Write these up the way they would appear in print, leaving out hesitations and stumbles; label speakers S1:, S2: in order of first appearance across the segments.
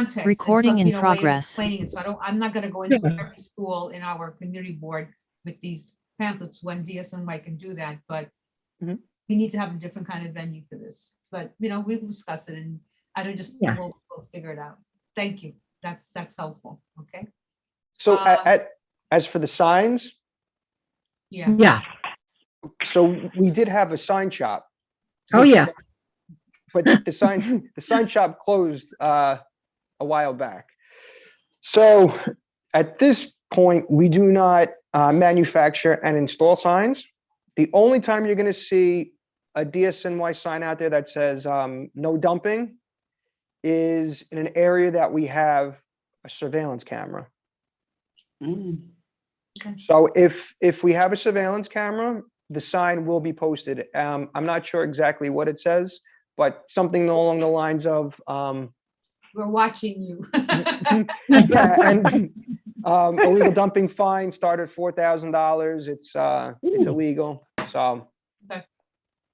S1: context and
S2: Recording
S1: some,
S2: in
S1: way of
S2: progress.
S1: explaining it. So I'm not gonna go into every school in our community board with these pamphlets when DSNY can do that, but
S3: Mhm.
S1: we need to have a different kind of venue for this. But, we will discuss it and I don't just,
S4: Yeah.
S1: we'll figure it out. Thank you. That's helpful. Okay.
S3: So
S1: Um,
S3: as for the signs,
S1: Yeah.
S4: Yeah.
S3: so we did have a sign shop,
S4: Oh, yeah.
S3: but the sign shop closed a while back. So at this point, we do not manufacture and install signs. The only time you're going to see a DSNY sign out there that says no dumping is in an area that we have a surveillance camera. So if we have a surveillance camera, the sign will be posted. I'm not sure exactly what it says, but something along the lines of
S1: We're watching you.
S3: yeah, and illegal dumping fine started $4,000. It's illegal. So
S1: Okay.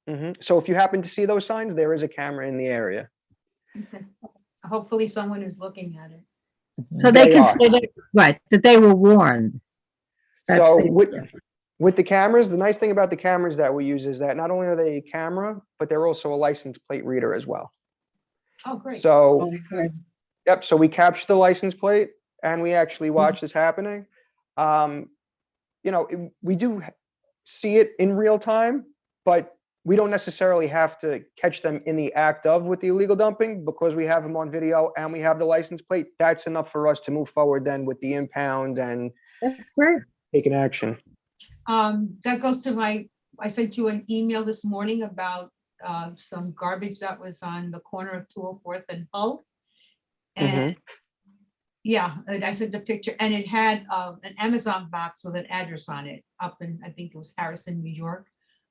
S4: Mm-hmm.
S3: If you happen to see those signs, there is a camera in the area.
S1: Okay. Hopefully someone is looking at it.
S4: So they can
S3: are.
S4: say that, right, that they were warned. That's
S3: So
S4: the-
S3: with the cameras, the nice thing about the cameras that we use is that not only are they a camera, but they're also a license plate reader as well.
S1: Oh, great.
S3: So yep, so we capture the license plate and we actually watch this happening. We do see it in real time, but we don't necessarily have to catch them in the act of with the illegal dumping because we have them on video and we have the license plate. That's enough for us to move forward then with the impound and
S4: That's great.
S3: taking action.
S1: That goes to I sent you an email this morning about some garbage that was on the corner of 204th and Hull. And yeah, and I sent the picture and it had an Amazon box with an address on it up in, I think it was Harrison, New York.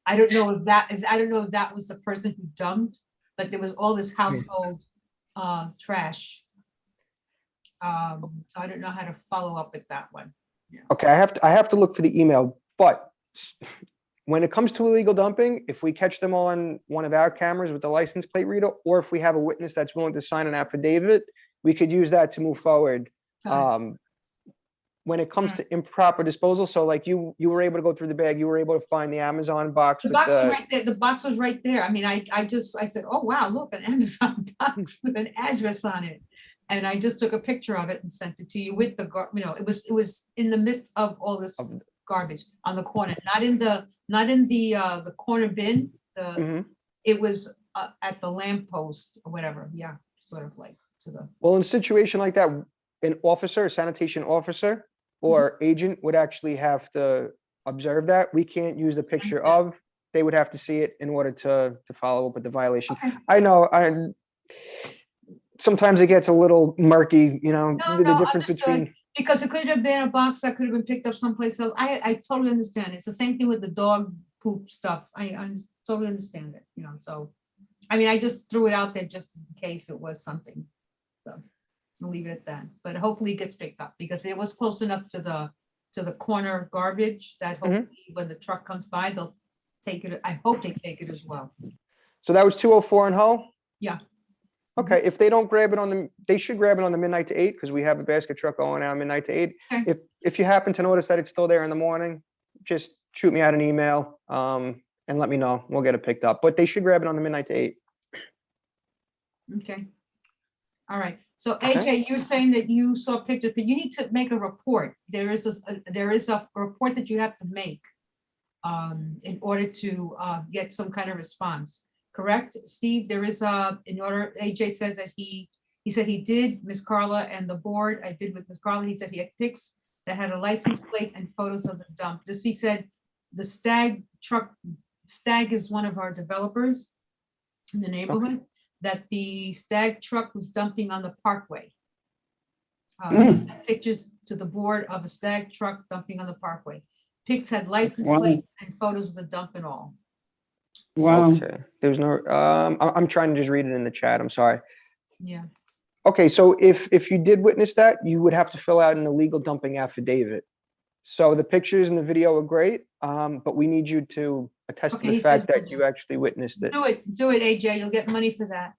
S1: I don't know if that was the person who dumped, but there was all this household trash. So I don't know how to follow up with that one. Yeah.
S3: Okay, I have to look for the email, but when it comes to illegal dumping, if we catch them on one of our cameras with the license plate reader, or if we have a witness that's willing to sign an affidavit, we could use that to move forward. When it comes to improper disposal, so like you were able to go through the bag, you were able to find the Amazon box.
S1: The box was right there. The box was right there. I mean, I said, oh wow, look, an Amazon box with an address on it. And I just took a picture of it and sent it to you with the it was in the midst of all this garbage on the corner, not in the corner bin. It was at the lamppost or whatever. Yeah, sort of like to the.
S3: Well, in a situation like that, an officer, a sanitation officer or agent would actually have to observe that. We can't use the picture of. They would have to see it in order to follow up with the violation.
S1: Okay.
S3: I know. Sometimes it gets a little murky, the difference between.
S1: Because it could have been a box that could have been picked up someplace else. I totally understand. It's the same thing with the dog poop stuff. I totally understand it, so. I mean, I just threw it out there just in case it was something. So I'll leave it at that. But hopefully it gets picked up because it was close enough to the corner garbage that hopefully when the truck comes by, they'll take it. I hope they take it as well.
S3: So that was 204 in Hull?
S1: Yeah.
S3: Okay, if they don't grab it they should grab it on the midnight to 8 because we have a basket truck going out midnight to 8.
S1: Okay.
S3: If you happen to notice that it's still there in the morning, just shoot me out an email and let me know. We'll get it picked up. But they should grab it on the midnight to 8.
S1: Okay. All right. So AJ, you're saying that you saw pictures, but you need to make a report. There is a report that you have to make in order to get some kind of response. Correct, Steve? There is in order. AJ says that he said he did. Miss Carla and the board. I did with Miss Carla. He said he had pics that had a license plate and photos of the dump. This he said the Stag truck. Stag is one of our developers in the neighborhood. That the Stag truck was dumping on the parkway. Pictures to the board of a Stag truck dumping on the parkway. Pics had license plates and photos of the dump and all.
S4: Wow.
S3: Okay. There's no. I'm trying to just read it in the chat. I'm sorry.
S1: Yeah.
S3: Okay, so if you did witness that, you would have to fill out an illegal dumping affidavit. So the pictures and the video are great, but we need you to attest to the fact that you actually witnessed it.
S1: Do it, AJ. You'll get money for that.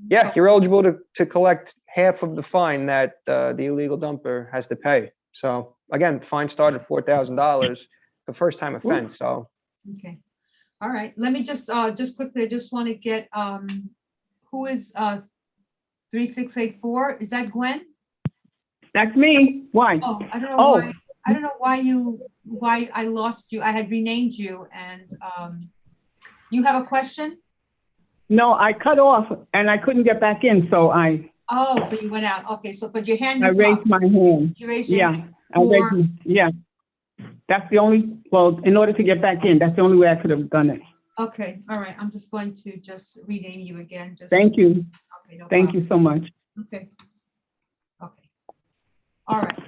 S3: Yeah, you're eligible to collect half of the fine that the illegal dumper has to pay. So again, fine started at $4,000 for first time offense. So
S1: Okay. All right. Let me just quickly, I just want to get, who is 3684? Is that Gwen?
S2: That's me. Why?
S1: Oh, I don't know
S2: Oh.
S1: why. I don't know why I lost you. I had renamed you and you have a question?
S2: No, I cut off and I couldn't get back in, so I
S1: Oh, so you went out. Okay, so but your hand is up.
S2: raised my hand.
S1: You raised your
S2: Yeah,
S1: hand.
S2: I raised, yeah. That's the only, well, in order to get back in, that's the only way I could have done it.
S1: Okay, all right. I'm just going to just rename you again. Just
S2: Thank you.
S1: Okay, no
S2: Thank
S1: problem.
S2: you so much.
S1: Okay. Okay. All right.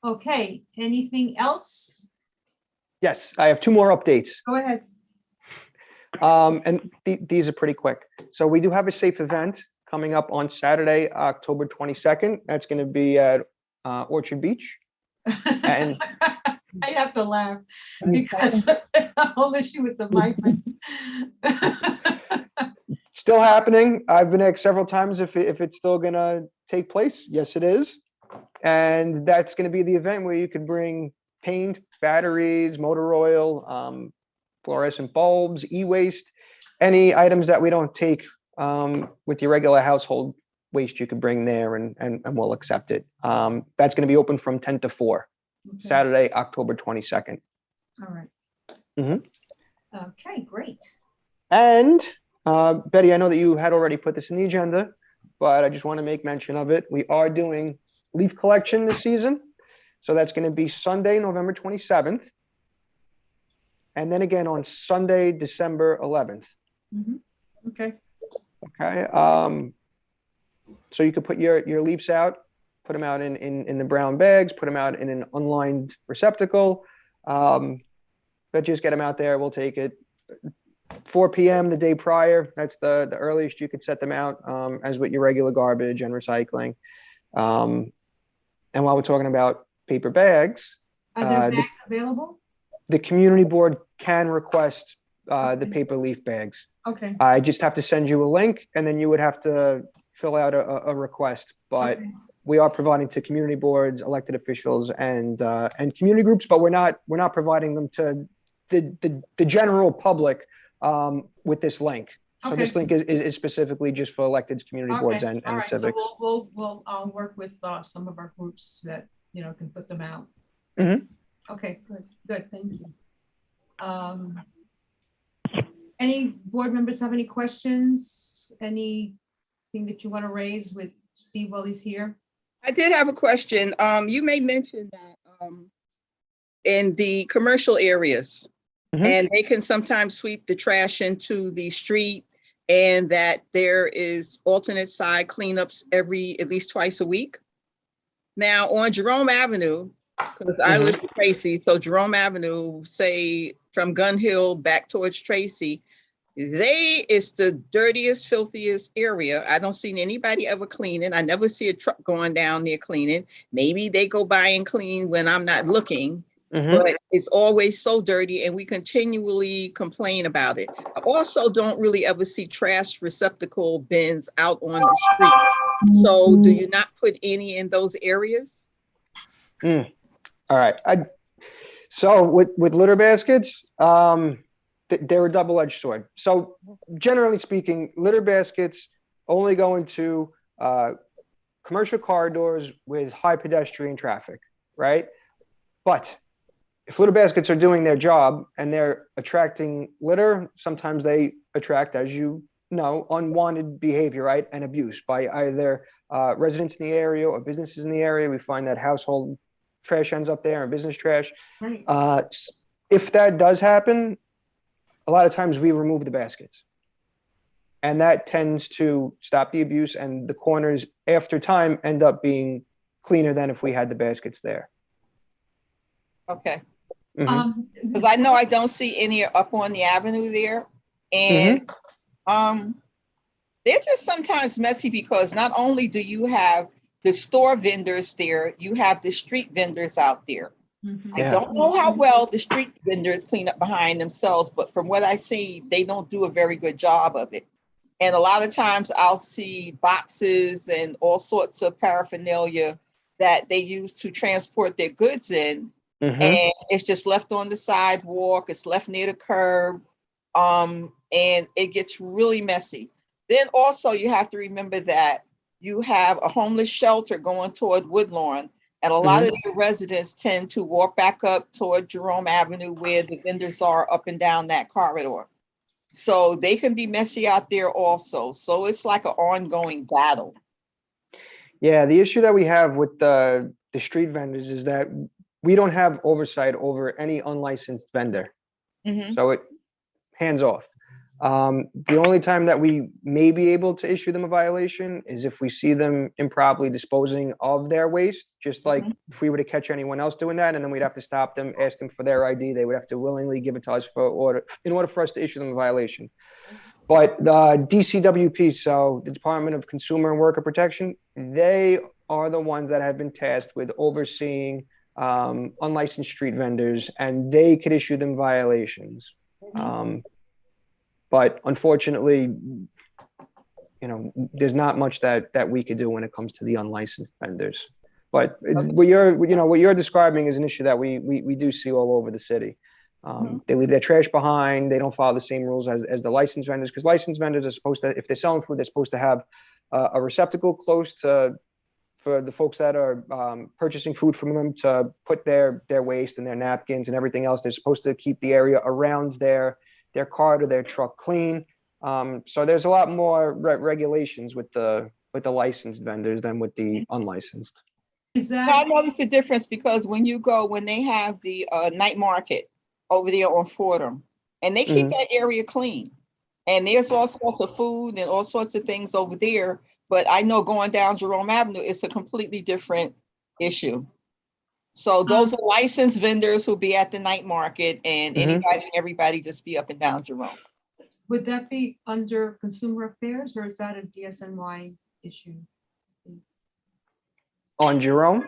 S1: Okay, anything else?
S3: yes, I have two more updates.
S1: Go ahead.
S3: And these are pretty quick. So we do have a safe event coming up on Saturday, October 22nd. That's going to be at Orchard Beach. And
S1: I have to laugh because I'll issue with the migrants.
S3: still happening. I've been asked several times if it's still going to take place. Yes, it is. And that's going to be the event where you could bring paint, batteries, motor oil, fluorescent bulbs, e-waste, any items that we don't take with your regular household waste you could bring there and we'll accept it. That's going to be open from 10 to 4,
S1: Okay,
S3: Saturday, October 22nd.
S1: all right.
S3: Mhm.
S1: Okay, great.
S3: And Betty, I know that you had already put this in the agenda, but I just want to make mention of it. We are doing leaf collection this season. So that's going to be Sunday, November 27th. And then again on Sunday, December 11th.
S1: Mhm. Okay,
S3: Okay. So you could put your leaves out, put them out in the brown bags, put them out in an unlined receptacle. But just get them out there. We'll take it 4 p.m. the day prior. That's the earliest you could set them out, as with your regular garbage and recycling. And while we're talking about paper bags,
S1: are there bags available?
S3: the community board can request the
S1: Okay.
S3: paper leaf bags.
S1: Okay,
S3: I just have to send you a link and then you would have to fill out a request. But
S1: okay,
S3: we are providing to community boards, elected officials, and community groups, but we're not providing them to the general public with this link. So this
S1: Okay.
S3: link is specifically just for elected community boards
S1: okay,
S3: and
S1: all right. So
S3: civics.
S1: I'll work with some of our groups that, can put them out.
S3: Mhm.
S1: Okay, good, thank you. Any board members have any questions? Anything that you want to raise with Steve while he's here?
S5: I did have a question. You may mention that in the commercial areas,
S3: Mhm.
S5: and they can sometimes sweep the trash into the street, and that there is alternate side cleanups at least twice a week. Now on Jerome Avenue, because I live in Tracy, so Jerome Avenue, say from Gun Hill back towards Tracy, it's the dirtiest, filthiest area. I don't see anybody ever cleaning. I never see a truck going down there cleaning. Maybe they go by and clean when I'm not looking, but it's always so dirty and we continually complain about it. I also don't really ever see trash receptacle bins out on the street. So do you not put any in those areas?
S3: All right. So with litter baskets, they're a double-edged sword. So generally speaking, litter baskets only go into commercial corridors with high pedestrian traffic, right? But if litter baskets are doing their job and they're attracting litter, sometimes they attract, as you know, unwanted behavior, right, and abuse by either residents in the area or businesses in the area. We find that household trash ends up there and business trash.
S1: Right.
S3: If that does happen, a lot of times we remove the baskets. And that tends to stop the abuse, and the corners after time end up being cleaner than if we had the baskets there.
S5: Okay.
S3: Mhm.
S5: Because I know I don't see any up on the avenue there. And they're just sometimes messy because not only do you have the store vendors there, you have the street vendors out there.
S1: Mhm.
S5: I don't know how well the street vendors clean up behind themselves, but from what I see, they don't do a very good job of it. And a lot of times I'll see boxes and all sorts of paraphernalia that they use to transport their goods in.
S3: Mhm.
S5: And it's just left on the sidewalk, it's left near the curb, and it gets really messy. Then also you have to remember that you have a homeless shelter going toward Woodlawn, and a lot of the residents tend to walk back up toward Jerome Avenue where the vendors are up and down that corridor. So they can be messy out there also. So it's like an ongoing battle.
S3: Yeah, the issue that we have with the street vendors is that we don't have oversight over any unlicensed vendor.
S5: Mhm.
S3: So it hands off. The only time that we may be able to issue them a violation is if we see them improperly disposing of their waste, just like if we were to catch anyone else doing that, and then we'd have to stop them, ask them for their ID. They would have to willingly give it to us in order for us to issue them a violation. But the DCWP, so the Department of Consumer and Worker Protection, they are the ones that have been tasked with overseeing unlicensed street vendors, and they could issue them violations. But unfortunately, there's not much that we could do when it comes to the unlicensed vendors. But what you're describing is an issue that we do see all over the city. They leave their trash behind. They don't follow the same rules as the licensed vendors, because licensed vendors are supposed to, if they're selling food, they're supposed to have a receptacle close to for the folks that are purchasing food from them to put their waste and their napkins and everything else. They're supposed to keep the area around their cart or their truck clean. So there's a lot more regulations with the licensed vendors than with the unlicensed.
S1: Is
S5: I
S1: that,
S5: noticed the difference because when they have the night market over there on Fordham, and they keep that area clean. And there's all sorts of food and all sorts of things over there. But I know going down Jerome Avenue, it's a completely different issue. So those are licensed vendors who'll be at the night market, and everybody just be up and down Jerome.
S1: would that be under consumer affairs, or is that a DSNY issue?
S3: On Jerome?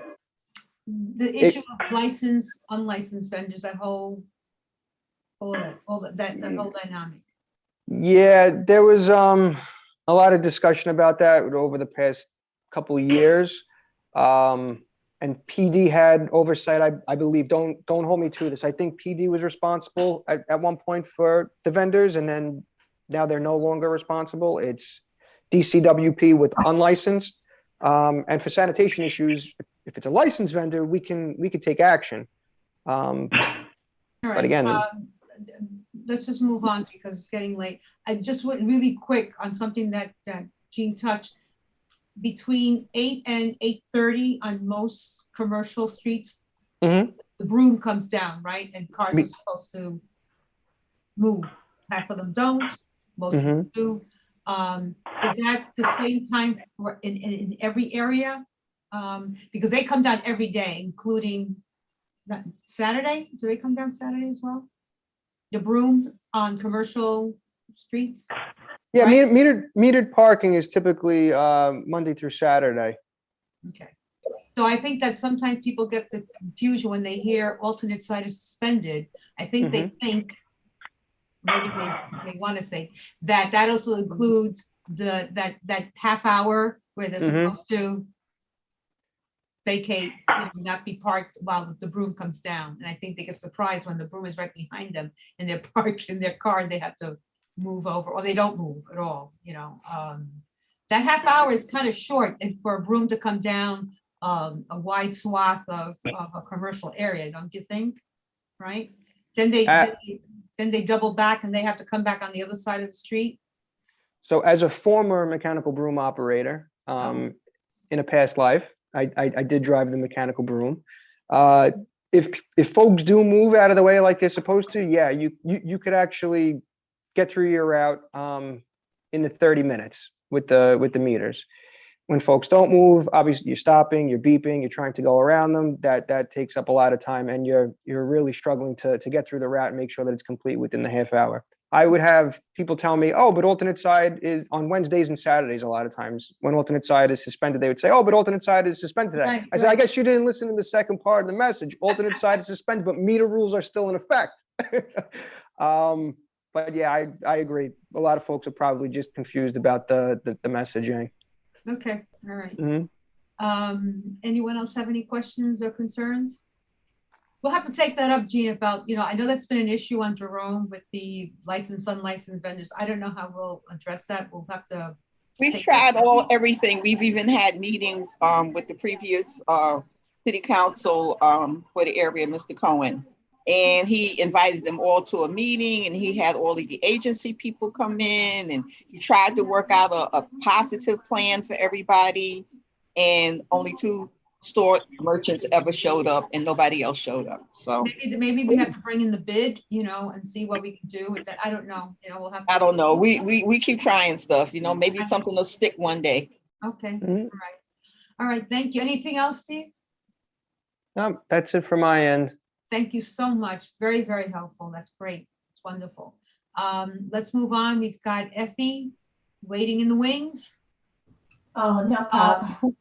S1: The issue of licensed, unlicensed vendors, that whole dynamic.
S3: Yeah, there was a lot of discussion about that over the past couple of years. And PD had oversight, I believe. Don't hold me to this. I think PD was responsible at one point for the vendors, and then now they're no longer responsible. It's DCWP with unlicensed. And for sanitation issues, if it's a licensed vendor, we can take action.
S1: All right,
S3: But again,
S1: let's just move on because it's getting late. I just went really quick on something that Jean touched. Between 8 and 8:30 on most commercial streets, the broom comes down, right? And cars are supposed to move. Half of them don't, most of them do. Is that the same time for in every area? Because they come down every day, including Saturday. Do they come down Saturday as well? The broom on commercial streets?
S3: yeah,
S1: right?
S3: metered parking is typically Monday through Saturday.
S1: Okay. So I think that sometimes people get the confusion when they hear alternate site is suspended. I think they think, maybe they want to think, that also includes that half hour where they're supposed to vacate, not be parked while the broom comes down. And I think they get surprised when the broom is right behind them and they're parked in their car and they have to move over, or they don't move at all, that half hour is kind of short, and for a broom to come down a wide swath of a commercial area, don't you think? Right? Then they double back and they have to come back on the other side of the street.
S3: So as a former mechanical broom operator, in a past life, I did drive the mechanical broom. If folks do move out of the way like they're supposed to, yeah, you could actually get through your route in the 30 minutes with the meters. When folks don't move, obviously you're stopping, you're beeping, you're trying to go around them. That takes up a lot of time, and you're really struggling to get through the route and make sure that it's complete within the half hour. I would have people tell me, oh, but alternate side is on Wednesdays and Saturdays. A lot of times when alternate side is suspended, they would say, oh, but alternate side is suspended today.
S1: Right,
S3: I said, I guess you didn't listen to the second part of the message. Alternate side is suspended, but meter rules are still in effect. But yeah, I agree. A lot of folks are probably just confused about the messaging.
S1: Okay, all right.
S3: Mhm.
S1: Anyone else have any questions or concerns? We'll have to take that up, Gene, about, I know that's been an issue on Jerome with the licensed, unlicensed vendors. I don't know how we'll address that. We'll have to.
S5: We've
S1: take
S5: tried
S1: that-
S5: everything. We've even had meetings with the previous city council for the area, Mr. Cohen. And he invited them all to a meeting, and he had all of the agency people come in, and he tried to work out a positive plan for everybody. And only 2 store merchants ever showed up, and nobody else showed up. So
S1: Maybe we have to bring in the bid, and see what we can do with that. I don't know, we'll have.
S5: I don't know. We keep trying stuff, maybe something will stick one day.
S1: Okay, all
S3: Mhm.
S1: right. All right, thank you. Anything else, Steve?
S3: No, that's it for my end.
S1: Thank you so much. Very, very helpful. That's great. It's wonderful. Let's move on. We've got Effie waiting in the wings.
S6: Oh, no problem.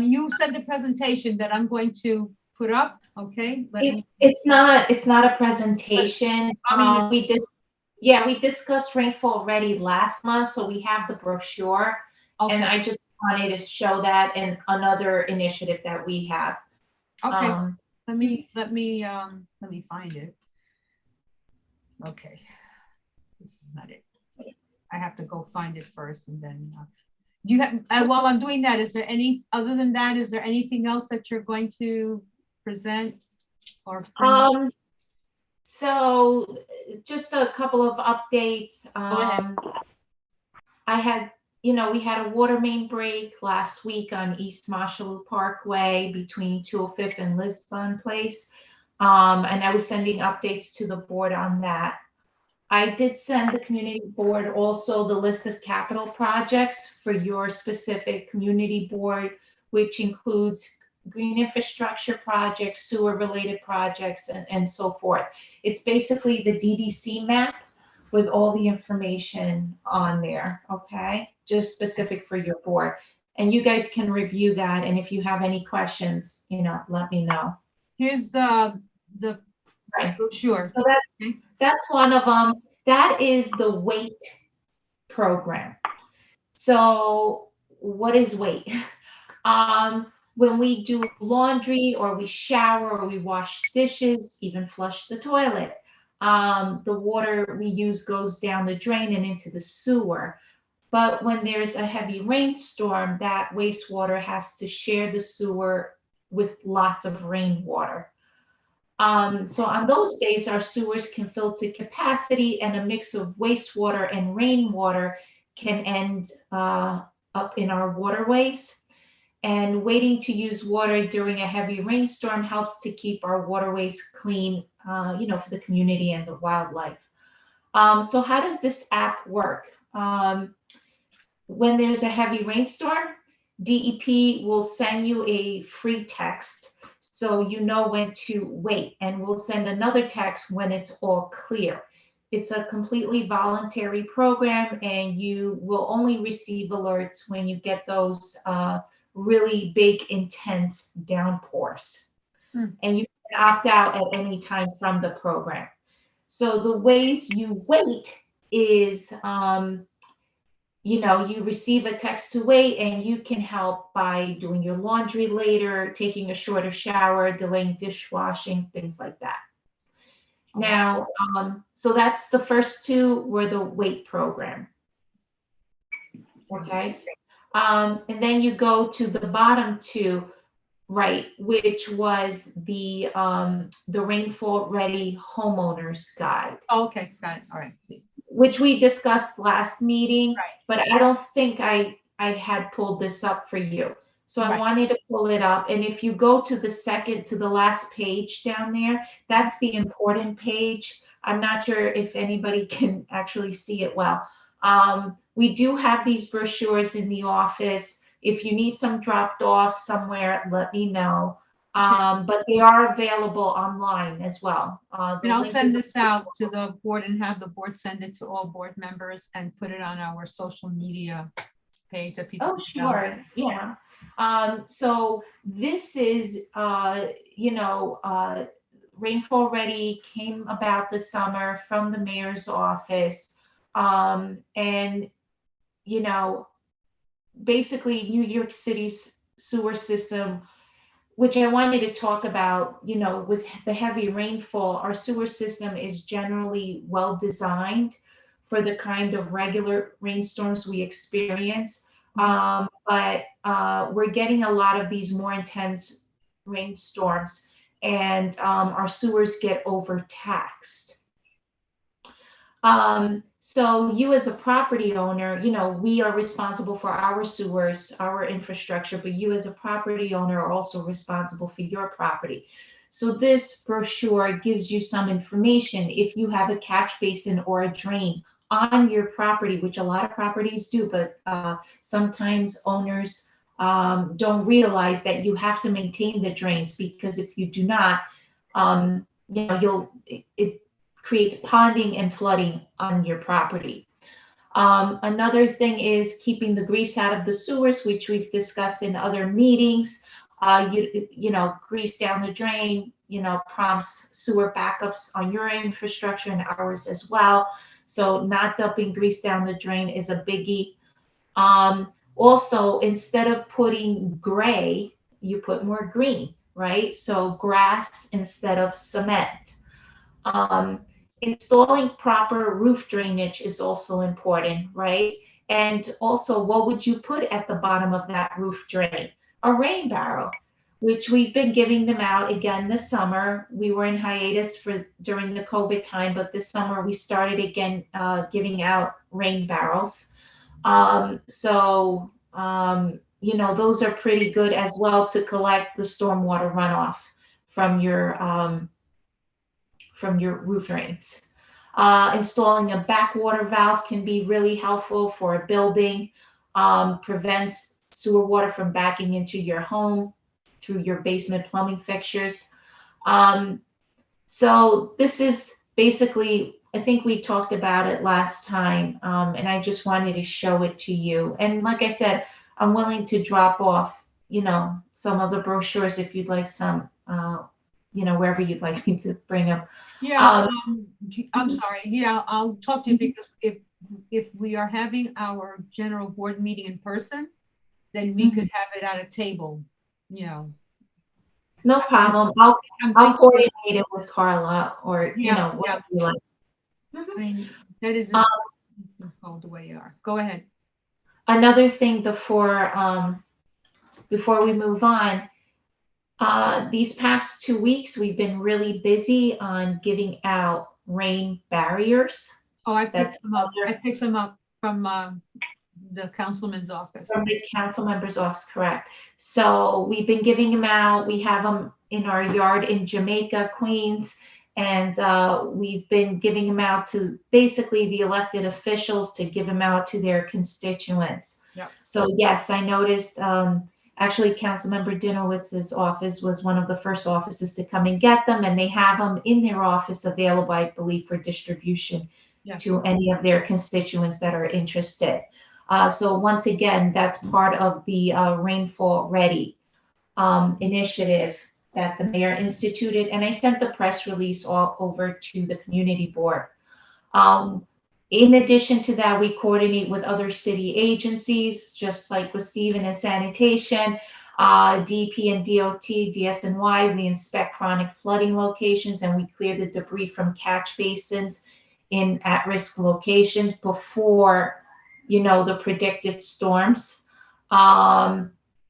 S1: You sent a presentation that I'm going to put up, okay?
S6: It's not a presentation.
S1: I mean,
S6: We discussed rainfall already last month, so we have the brochure. And
S1: okay,
S6: I just wanted to show that and another initiative that we have.
S1: okay.
S6: Um,
S1: Let me find it. Okay. This is not it. I have to go find it first and then, you have, while I'm doing that, other than that, is there anything else that you're going to present or?
S6: So just a couple of updates.
S1: ahead.
S6: We had a water main break last week on East Marshall Parkway between 205th and Lisbon Place. And I was sending updates to the board on that. I did send the community board also the list of capital projects for your specific community board, which includes green infrastructure projects, sewer related projects, and so forth. It's basically the DDC map with all the information on there, okay? Just specific for your board. And you guys can review that, and if you have any questions, let me know.
S1: Here's the
S6: Right.
S1: brochure.
S6: So that's one of them. That is the WAIT program. So what is WAIT? When we do laundry or we shower or we wash dishes, even flush the toilet, the water we use goes down the drain and into the sewer. But when there's a heavy rainstorm, that wastewater has to share the sewer with lots of rainwater. So on those days, our sewers can fill to capacity, and a mix of wastewater and rainwater can end up in our waterways. And waiting to use water during a heavy rainstorm helps to keep our waterways clean, for the community and the wildlife. So how does this app work? When there's a heavy rainstorm, DEP will send you a free text so you know when to wait, and we'll send another text when it's all clear. It's a completely voluntary program, and you will only receive alerts when you get those really big, intense downpours. And you can opt out at any time from the program. So the ways you wait is, you receive a text to wait, and you can help by doing your laundry later, taking a shorter shower, delaying dishwashing, things like that. Now, so that's the first 2 were the WAIT program. Okay. And then you go to the bottom 2, right, which was the Rainfall Ready Homeowners Guide.
S1: Oh, okay, got it. All right.
S6: Which we discussed last meeting,
S1: Right.
S6: but I don't think I had pulled this up for you. So I
S1: Right.
S6: wanted to pull it up. And if you go to the last page down there, that's the important page. I'm not sure if anybody can actually see it well. We do have these brochures in the office. If you need some dropped off somewhere, let me know. But they are available online as well.
S1: And I'll send this out to the board and have the board send it to all board members and put it on our social media page that people.
S6: Oh, sure, yeah. So this is, Rainfall Ready came about this summer from the mayor's office. And, you know, basically New York City's sewer system, which I wanted to talk about, you know, with the heavy rainfall, our sewer system is generally well designed for the kind of regular rainstorms we experience. But we're getting a lot of these more intense rainstorms, and our sewers get overtaxed. So you as a property owner, you know, we are responsible for our sewers, our infrastructure, but you as a property owner are also responsible for your property. So this brochure gives you some information if you have a catch basin or a drain on your property, which a lot of properties do, but sometimes owners don't realize that you have to maintain the drains, because if you do not, you know, it creates ponding and flooding on your property. Another thing is keeping the grease out of the sewers, which we've discussed in other meetings. You know, grease down the drain, you know, prompts sewer backups on your infrastructure and ours as well. So not dumping grease down the drain is a biggie. Also, instead of putting gray, you put more green, right? So grass instead of cement. Installing proper roof drainage is also important, right? And also, what would you put at the bottom of that roof drain? A rain barrel, which we've been giving them out again this summer. We were in hiatus during the COVID time, but this summer we started again giving out rain barrels. You know, those are pretty good as well to collect the stormwater runoff from your roof drains. Installing a backwater valve can be really helpful for a building, prevents sewer water from backing into your home through your basement plumbing fixtures. So this is basically, I think we talked about it last time, and I just wanted to show it to you. And like I said, I'm willing to drop off, you know, some of the brochures if you'd like some, you know, wherever you'd like me to bring them.
S1: Yeah, I'm sorry. Yeah, I'll talk to you, because if we are having our general board meeting in person, then we could have it at a table, you know.
S6: No problem. I'll coordinate it with Carla, or, you know, whatever you like.
S1: I mean, that is called the way you are. Go ahead.
S6: Another thing before we move on, these past 2 weeks, we've been really busy on giving out rain barriers.
S1: Oh, I picked them up. I picked them up from the councilman's office.
S6: From the council member's office, correct. So we've been giving them out. We have them in our yard in Jamaica, Queens, and we've been giving them out to basically the elected officials to give them out to their constituents.
S1: Yep.
S6: So yes, I noticed, actually Councilmember Dinowitz's office was one of the first offices to come and get them, and they have them in their office available, I believe, for distribution to any of their constituents that are interested. So once again, that's part of the Rainfall Ready initiative that the mayor instituted, and I sent the press release all over to the community board. In addition to that, we coordinate with other city agencies, just like with Stephen and Sanitation, DEP and DOT, DSNY. We inspect chronic flooding locations, and we clear the debris from catch basins in at-risk locations before, you know, the predicted storms.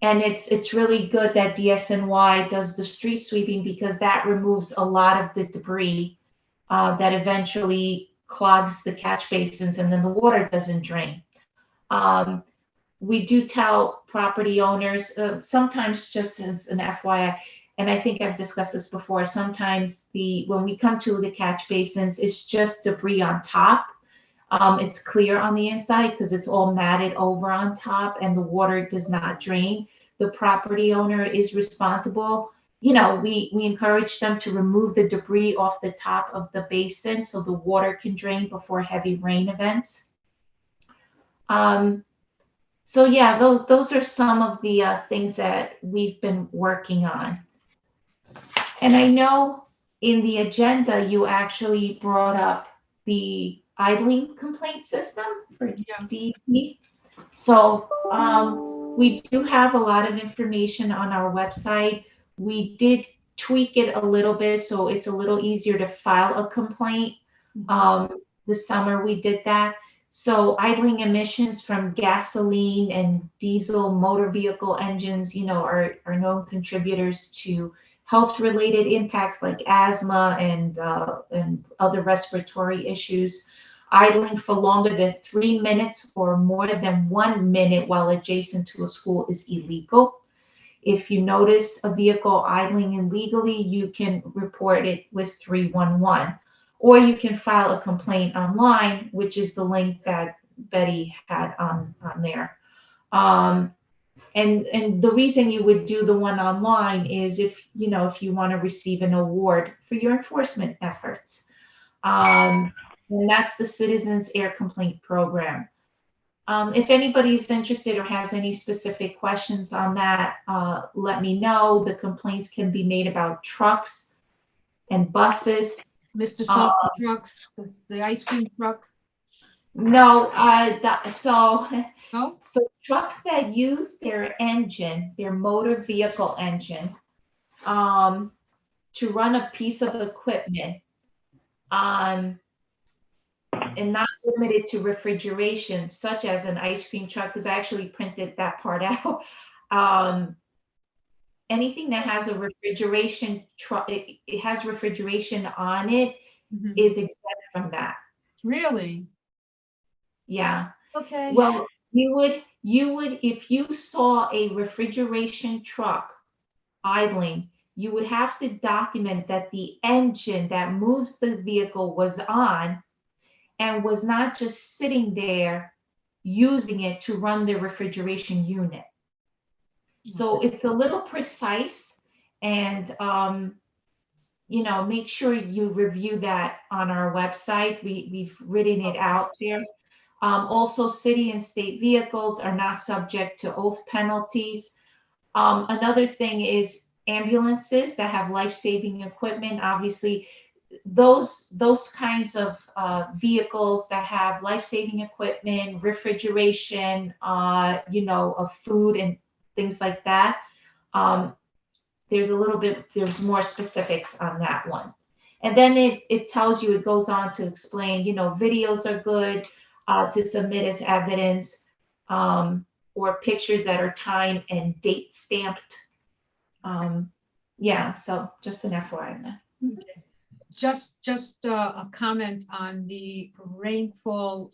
S6: And it's really good that DSNY does the street sweeping, because that removes a lot of the debris that eventually clogs the catch basins, and then the water doesn't drain. We do tell property owners, sometimes, just as an FYI, and I think I've discussed this before, sometimes when we come to the catch basins, it's just debris on top. It's clear on the inside because it's all matted over on top, and the water does not drain. The property owner is responsible. You know, we encourage them to remove the debris off the top of the basin so the water can drain before heavy rain events. So yeah, those are some of the things that we've been working on. And I know in the agenda, you actually brought up the idling complaint system for DEP. So we do have a lot of information on our website. We did tweak it a little bit so it's a little easier to file a complaint. This summer we did that. So idling emissions from gasoline and diesel motor vehicle engines, are known contributors to health-related impacts like asthma and other respiratory issues. Idling for longer than 3 minutes or more than 1 minute while adjacent to a school is illegal. If you notice a vehicle idling illegally, you can report it with 311. Or you can file a complaint online, which is the link that Betty had on there. And the reason you would do the one online is if you want to receive an award for your enforcement efforts. And that's the Citizens Air Complaint Program. If anybody's interested or has any specific questions on that, let me know. The complaints can be made about trucks and buses.
S1: Mr. Soft trucks, the ice cream truck?
S6: No,
S1: No?
S6: so trucks that use their engine, their motor vehicle engine, to run a piece of equipment, and not limited to refrigeration, such as an ice cream truck, because I actually printed that part out. Anything that has a refrigeration truck, it has refrigeration on it, is exempt from that.
S1: Really?
S6: Yeah.
S1: Okay.
S6: Well, you would, if you saw a refrigeration truck idling, you would have to document that the engine that moves the vehicle was on and was not just sitting there using it to run the refrigeration unit. So it's a little precise, and make sure you review that on our website. We've written it out there. Also, city and state vehicles are not subject to oath penalties. Another thing is ambulances that have life-saving equipment. Obviously, those kinds of vehicles that have life-saving equipment, refrigeration, of food and things like that. There's more specifics on that one. And then it tells you, it goes on to explain, videos are good to submit as evidence, or pictures that are time and date stamped. So just an FYI.
S1: Just a comment on the rainfall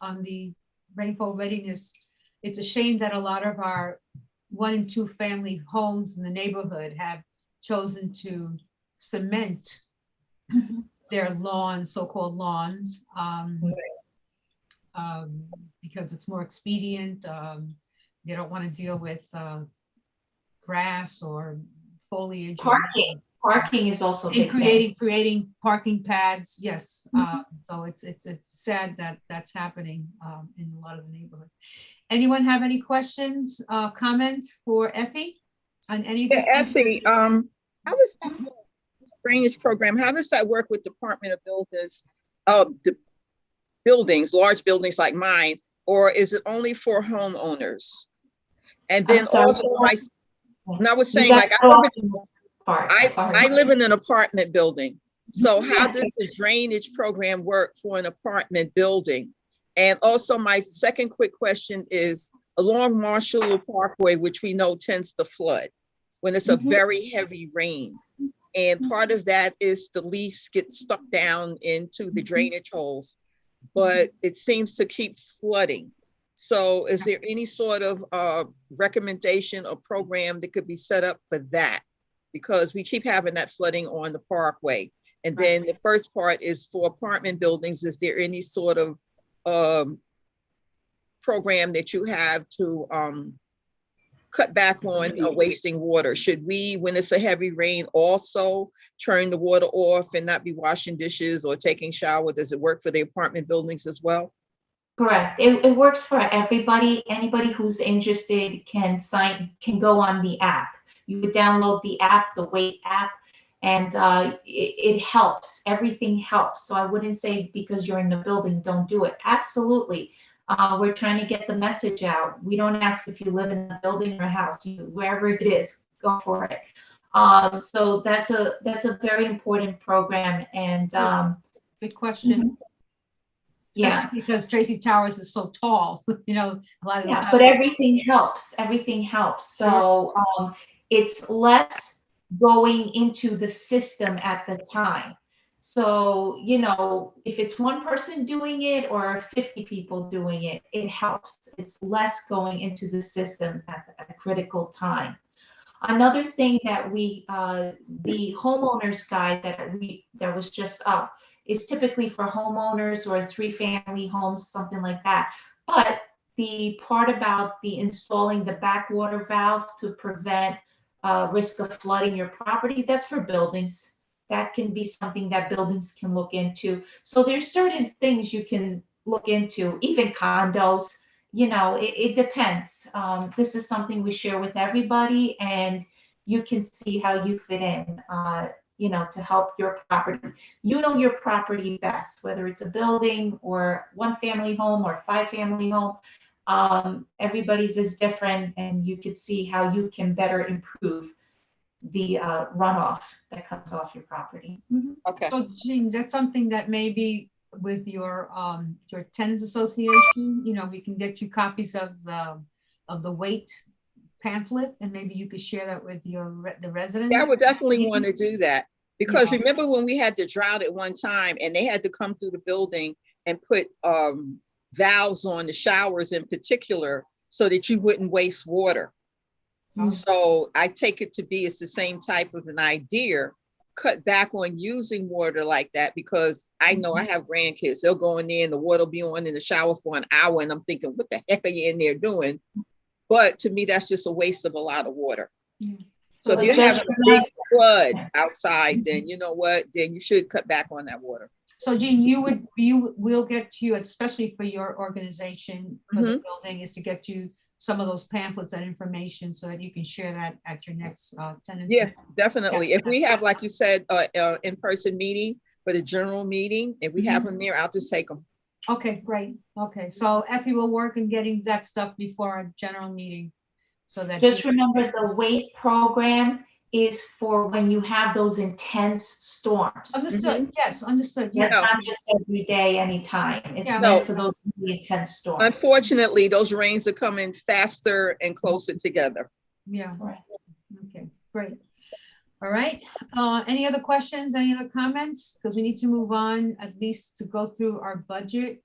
S1: readiness. It's a shame that a lot of our 1 and 2 family homes in the neighborhood have chosen to cement their lawns, so-called lawns, because it's more expedient. They don't want to deal with grass or foliage.
S6: Parking is also a big thing.
S1: Creating parking pads. Yes. So it's sad that that's happening in a lot of the neighborhoods. Anyone have any questions, comments for Effie on any of this?
S5: Effie, how does that drainage program, how does that work with Department of Buildings, the buildings, large buildings like mine, or is it only for homeowners? And then I was saying, like, I live in an apartment building. So how does the drainage program work for an apartment building? And also my second quick question is, along Marshall Parkway, which we know tends to flood when it's a very heavy rain. And part of that is the leaves get stuck down into the drainage holes, but it seems to keep flooding. So is there any sort of recommendation or program that could be set up for that? Because we keep having that flooding on the parkway. And then the first part is for apartment buildings. Is there any sort of program that you have to cut back on wasting water? Should we, when it's a heavy rain, also turn the water off and not be washing dishes or taking shower? Does it work for the apartment buildings as well?
S6: Correct. It works for everybody. Anybody who's interested can go on the app. You would download the app, the Wait app, And it helps. Everything helps. So I wouldn't say because you're in the building, don't do it. Absolutely. We're trying to get the message out. We don't ask if you live in a building or a house, wherever it is, go for it. So that's a very important program. And
S1: Good question.
S6: yeah.
S1: Especially because Tracy Towers is so tall, you know, a lot of.
S6: Yeah, but everything helps. Everything helps. So it's less going into the system at the time. So, you know, if it's one person doing it or 50 people doing it, it helps. It's less going into the system at a critical time. Another thing that the homeowners guide that was just up is typically for homeowners or 3-family homes, something like that. But the part about the installing the backwater valve to prevent risk of flooding your property, that's for buildings. That can be something that buildings can look into. So there's certain things you can look into, even condos. You know, it depends. This is something we share with everybody, and you can see how you fit in, you know, to help your property. You know your property best, whether it's a building or 1-family home or 5-family home. Everybody's is different, and you could see how you can better improve the runoff that comes off your property.
S5: Okay.
S1: So Jean, that's something that maybe with your tenants association, you know, we can get you copies of the weight pamphlet, and maybe you could share that with the residents.
S5: Yeah, I would definitely want to do that, because
S1: Yeah.
S5: remember when we had the drought at one time and they had to come through the building and put valves on the showers in particular so that you wouldn't waste water. So I take it to be it's the same type of an idea. Cut back on using water like that, because I know I have grandkids. They'll go in there and the water will be on in the shower for an hour, and I'm thinking, what the heck are you in there doing? But to me, that's just a waste of a lot of water. So if you're having a big flood outside, then you know what? Then you should cut back on that water.
S1: So Jean, we'll get to you, especially for your organization for the building, is to get you some of those pamphlets and information so that you can share that at your next tenants.
S5: Yeah, definitely. If we have, like you said, in-person meeting for the general meeting, if we have them there, I'll just take them.
S1: Okay, great. Okay, so Effie will work in getting that stuff before our general meeting. So that
S6: Just remember the weight program is for when you have those intense storms.
S1: Understood. Yes, understood.
S6: Yes,
S1: Yes.
S6: not just every day, anytime. It's
S1: Yeah.
S6: meant for those really intense storms.
S5: Unfortunately, those rains are coming faster and closer together.
S1: Yeah.
S6: Right.
S1: Okay, great. All right. Any other questions? Any other comments? Because we need to move on at least to go through our budget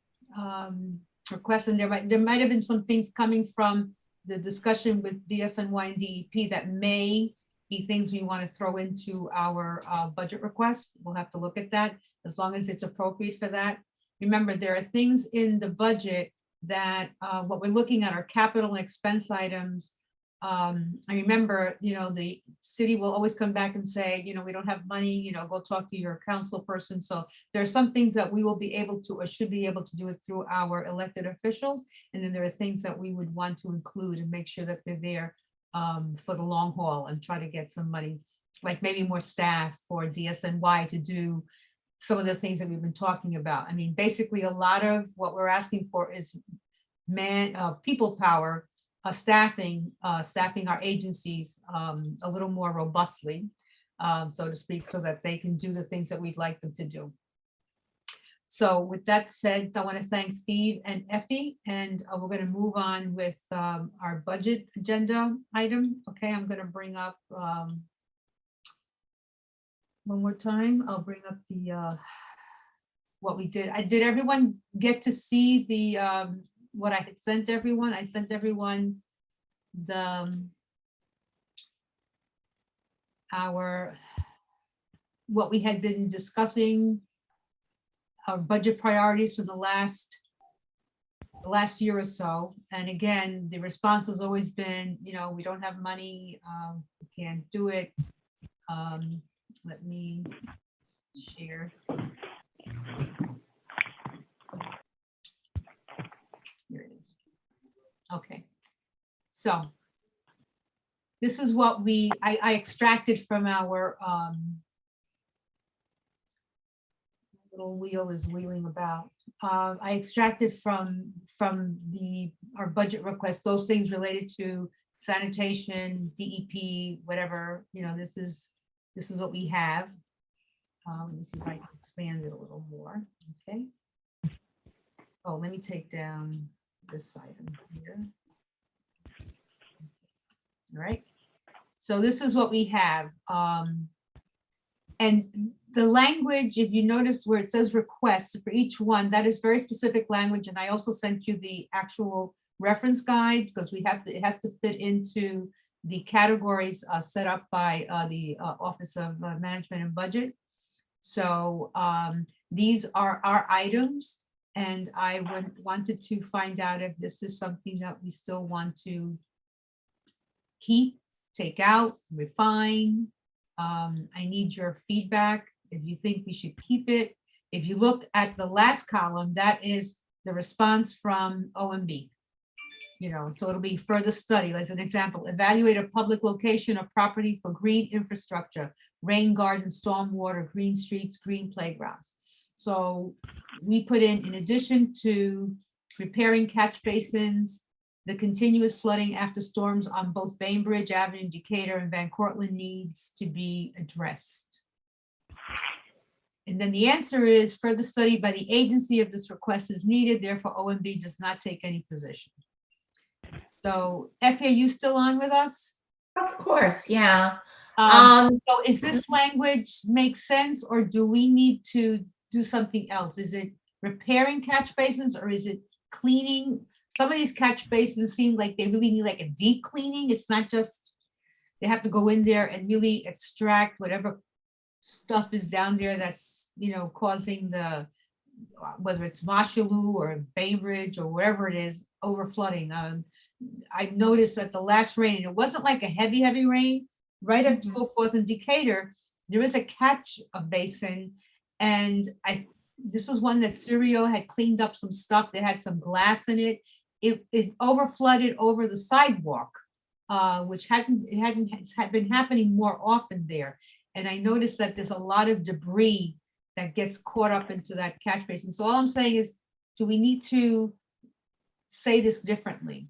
S1: requests. And there might have been some things coming from the discussion with DSNY and DEP that may be things we want to throw into our budget request. We'll have to look at that as long as it's appropriate for that. Remember, there are things in the budget that what we're looking at are capital and expense items. I remember, you know, the city will always come back and say, you know, we don't have money, you know, go talk to your council person. So there are some things that we will be able to, or should be able to do it through our elected officials. And then there are things that we would want to include and make sure that they're there for the long haul and try to get some money, like maybe more staff for DSNY to do some of the things that we've been talking about. I mean, basically a lot of what we're asking for is people power, staffing our agencies a little more robustly, so to speak, so that they can do the things that we'd like them to do. So with that said, I want to thank Steve and Effie, and we're going to move on with our budget agenda item. Okay, I'm going to bring up one more time. I'll bring up the what we did. Did everyone get to see the what I had sent everyone? I sent everyone the what we had been discussing, our budget priorities for the last year or so. And again, the response has always been, you know, we don't have money, we can't do it. Let me share. Here it is. Okay. So this is what I extracted from our little wheel is wheeling about. I extracted from our budget request, those things related to sanitation, DEP, whatever, this is what we have. Let me see if I can expand it a little more, okay? Oh, let me take down this item here. All right, so this is what we have. And the language, if you notice where it says requests for each one, that is very specific language. And I also sent you the actual reference guide because it has to fit into the categories set up by the Office of Management and Budget. So these are our items, and I wanted to find out if this is something that we still want to keep, take out, refine. I need your feedback if you think we should keep it. If you look at the last column, that is the response from OMB. So it'll be further study. As an example, evaluate a public location or property for green infrastructure, rain garden, stormwater, green streets, green playgrounds. So we put in addition to repairing catch basins, the continuous flooding after storms on both Bainbridge Avenue, Decatur, and Van Cortlandt needs to be addressed. And then the answer is further study by the agency if this request is needed, therefore OMB does not take any position. So Effie, are you still on with us?
S6: Of course, yeah.
S1: So is this language make sense, or do we need to do something else? Is it repairing catch basins, or is it cleaning? Some of these catch basins seem like they really need like a deep cleaning. It's not just, they have to go in there and really extract whatever stuff is down there that's, causing whether it's Marshalloo or Bainbridge or wherever it is, over flooding. I noticed that the last rain, and it wasn't like a heavy rain, right up to 204th and Decatur, there is a catch basin. And this is one that Sirio had cleaned up some stuff that had some glass in it. It over flooded over the sidewalk, which had been happening more often there. And I noticed that there's a lot of debris that gets caught up into that catch basin. So all I'm saying is, do we need to say this differently?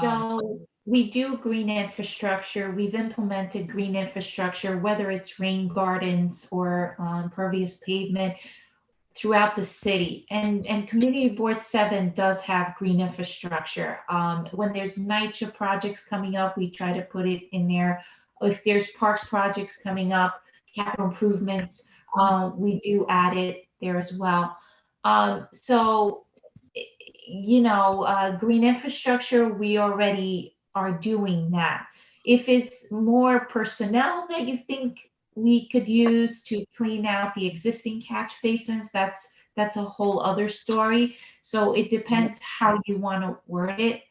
S6: So we do green infrastructure. We've implemented green infrastructure, whether it's rain gardens or impervious pavement throughout the city. And Community Board 7 does have green infrastructure. When there's NYCHA projects coming up, we try to put it in there. If there's parks projects coming up, capital improvements, we do add it there as well. Green infrastructure, we already are doing that. If it's more personnel that you think we could use to clean out the existing catch basins, that's a whole other story. So it depends how you want to word it.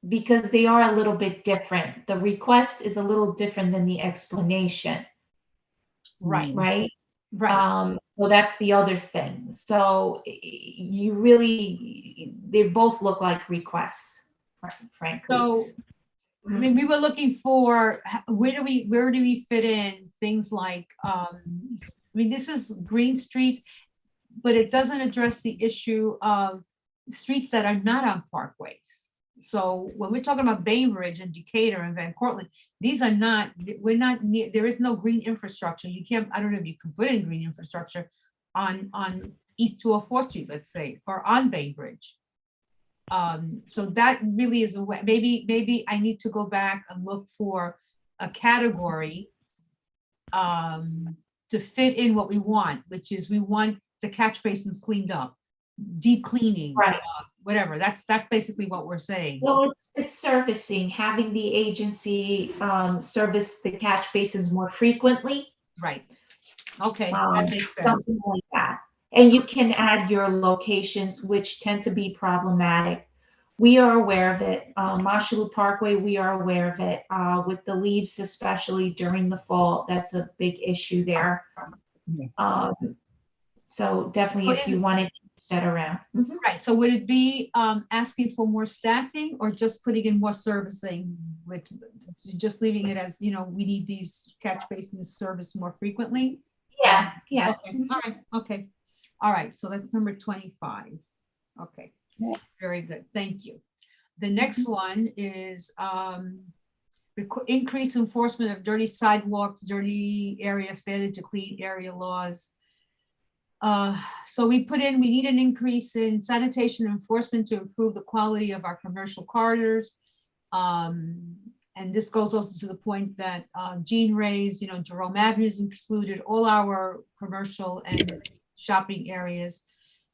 S6: Because they are a little bit different. The request is a little different than the explanation.
S1: Right.
S6: Right.
S1: Right.
S6: So that's the other thing. So they both look like requests, frankly.
S1: So, I mean, we were looking for, where do we fit in things like, this is green streets, but it doesn't address the issue of streets that are not on parkways. So when we're talking about Bainbridge and Decatur and Van Cortlandt, these are not, there is no green infrastructure. You can't, I don't know if you can put in green infrastructure on East 204th Street, let's say, or on Bainbridge. So that really is a way, maybe I need to go back and look for a category to fit in what we want, which is we want the catch basins cleaned up, deep cleaning,
S6: right.
S1: Whatever. That's basically what we're saying.
S6: Well, it's servicing, having the agency service the catch basins more frequently.
S1: Right. Okay, that makes sense.
S6: Something like that. And you can add your locations, which tend to be problematic. We are aware of it. Marshalloo Parkway, we are aware of it. With the leaves, especially during the fall, that's a big issue there. So definitely, if you wanted to that around. Mm-hmm.
S1: Right. So would it be asking for more staffing or just putting in more servicing with just leaving it as, we need these catch basins serviced more frequently?
S6: Yeah, yeah.
S1: Okay, all right, okay. All right, so that's number 25. Okay,
S4: Yeah.
S1: very good, thank you. The next one is increase enforcement of dirty sidewalks, dirty area, failure to clean area laws. So we put in, we need an increase in sanitation enforcement to improve the quality of our commercial corridors. And this goes also to the point that Jean raised, Jerome Avenue is included, all our commercial and shopping areas.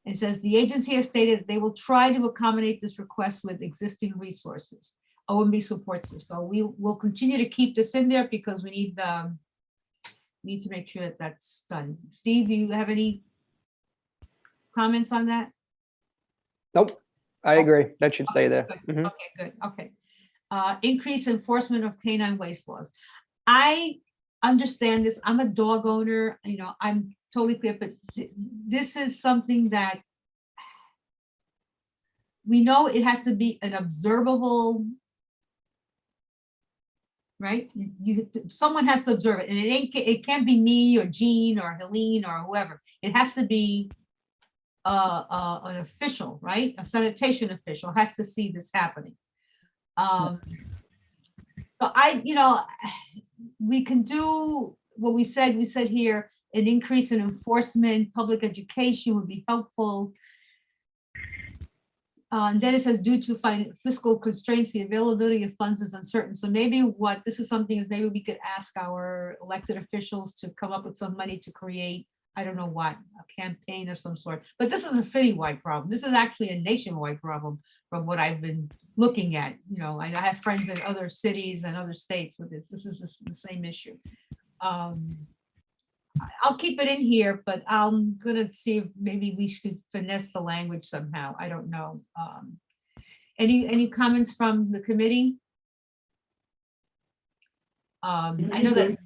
S1: It says the agency has stated they will try to accommodate this request with existing resources. OMB supports this. So we will continue to keep this in there because we need to make sure that that's done. Steve, do you have any comments on that?
S3: Nope, I agree. That should stay there.
S1: Good.
S3: Mhm.
S1: Okay, good, okay. Increase enforcement of canine waste laws. I understand this, I'm a dog owner, I'm totally clear, but this is something that we know it has to be an observable, right? Someone has to observe it, and it can't be me or Jean or Helene or whoever. It has to be an official, right? A sanitation official has to see this happening. So we can do what we said here, an increase in enforcement, public education would be helpful. And then it says due to fiscal constraints, the availability of funds is uncertain. So maybe this is something is maybe we could ask our elected officials to come up with some money to create, I don't know what, a campaign of some sort. But this is a citywide problem. This is actually a nationwide problem from what I've been looking at. I have friends in other cities and other states with it. This is the same issue. I'll keep it in here, but I'm gonna see if maybe we should finesse the language somehow. I don't know. Any comments from the committee? I know that,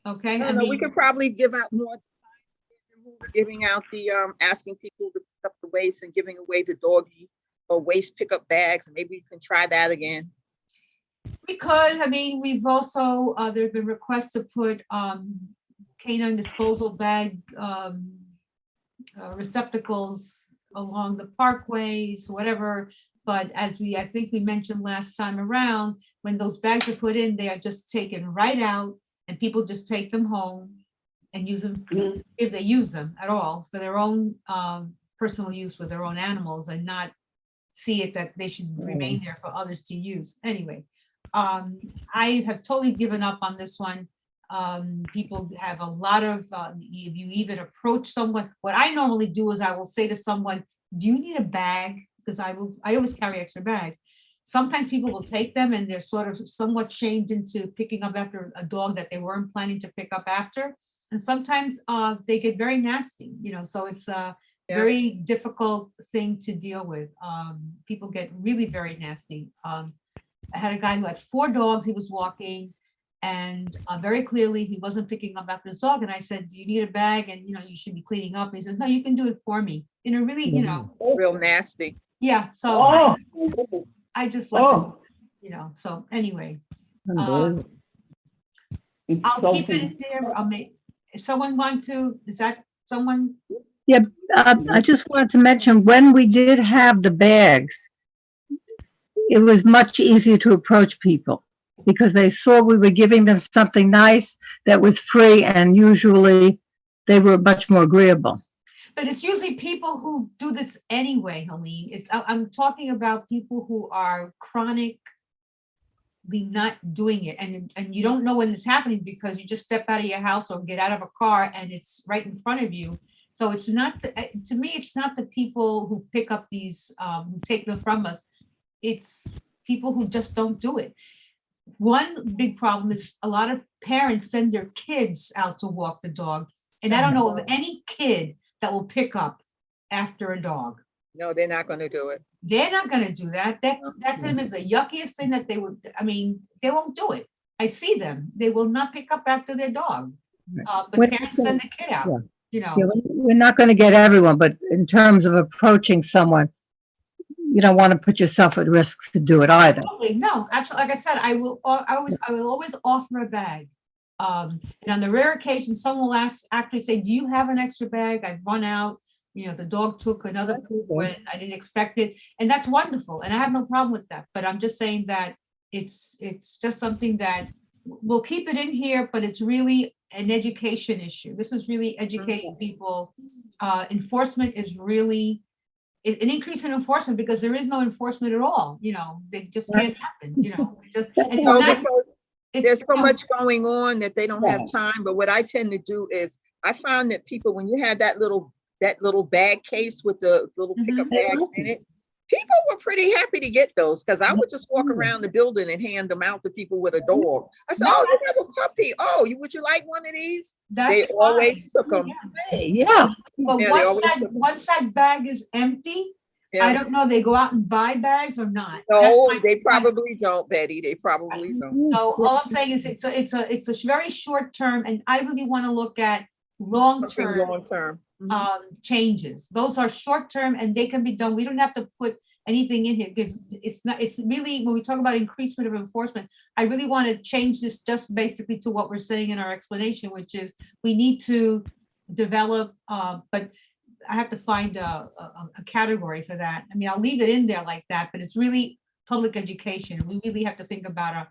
S1: okay.
S5: I don't know, we could probably give out more, giving out the, asking people to pick up the waste and giving away the doggy or waste pickup bags. Maybe we can try that again.
S1: We could, we've also, there've been requests to put canine disposal bag receptacles along the parkways, whatever. But as I think we mentioned last time around, when those bags are put in, they are just taken right out and people just take them home and use them, if they use them at all, for their own personal use with their own animals, and not see it that they should remain there for others to use. Anyway, I have totally given up on this one. People have a lot of, if you even approach someone, what I normally do is I will say to someone, do you need a bag? Because I always carry extra bags. Sometimes people will take them and they're sort of somewhat shamed into picking up after a dog that they weren't planning to pick up after. And sometimes they get very nasty, so it's a very difficult thing to deal with. People get really very nasty. I had a guy who had 4 dogs he was walking, and very clearly he wasn't picking up after his dog. And I said, do you need a bag? And, you should be cleaning up. And he said, no, you can do it for me. Really,
S5: Real nasty.
S1: yeah. So I just let them, so anyway, I'll keep it there. Someone want to, is that someone?
S4: I just wanted to mention, when we did have the bags, it was much easier to approach people because they saw we were giving them something nice that was free, and usually they were much more agreeable.
S1: But it's usually people who do this anyway, Helene. I'm talking about people who are chronically not doing it, and you don't know when it's happening because you just step out of your house or get out of a car and it's right in front of you. So it's not, to me, it's not the people who pick up these, who take them from us. It's people who just don't do it. One big problem is a lot of parents send their kids out to walk the dog. And I don't know of any kid that will pick up after a dog.
S5: No, they're not going to do it.
S1: They're not going to do that. That to them is the yuckiest thing that they would, they won't do it. I see them. They will not pick up after their dog. But parents send the kid out,
S4: We're not going to get everyone, but in terms of approaching someone, you don't want to put yourself at risk to do it either.
S1: Absolutely, no, absolutely. Like I said, I will always offer a bag. And on the rare occasion, someone will actually say, do you have an extra bag? I've run out. You know, the dog took another
S4: That's
S1: poop
S4: okay.
S1: when I didn't expect it. And that's wonderful. And I have no problem with that. But I'm just saying that it's just something that we'll keep it in here, but it's really an education issue. This is really educating people. Enforcement is really an increase in enforcement because there is no enforcement at all. You know, they just can't happen, you know, it just, and it's
S5: No,
S1: not,
S5: because there's
S1: it's,
S5: so
S1: you know,
S5: much going on that they don't have time. But what I tend to do is I found that people, when you have that little bag case with the little pickup bags in it, people were pretty happy to get those because I would just walk around the building and hand them out to people with a dog. I said,
S1: No,
S5: "Oh, you have a puppy? Oh, would you like one of these?" They
S1: that's
S5: always
S1: fine.
S5: took them.
S4: Yeah,
S1: But
S5: Yeah, they always took 'em.
S1: once that bag is empty, I
S5: Yeah.
S1: don't know, they go out and buy bags or not.
S5: No,
S1: That's
S5: they
S1: my-
S5: probably don't, Betty. They probably don't.
S1: So all I'm saying is it's a very short term, and I really want to look at long
S5: Something
S1: term
S5: long term.
S1: changes. Those are short term and they can be done. We don't have to put anything in here because it's really, when we talk about increasement of enforcement, I really want to change this just basically to what we're saying in our explanation, which is we need to develop, but I have to find a category for that. I mean, I'll leave it in there like that, but it's really public education. We really have to think about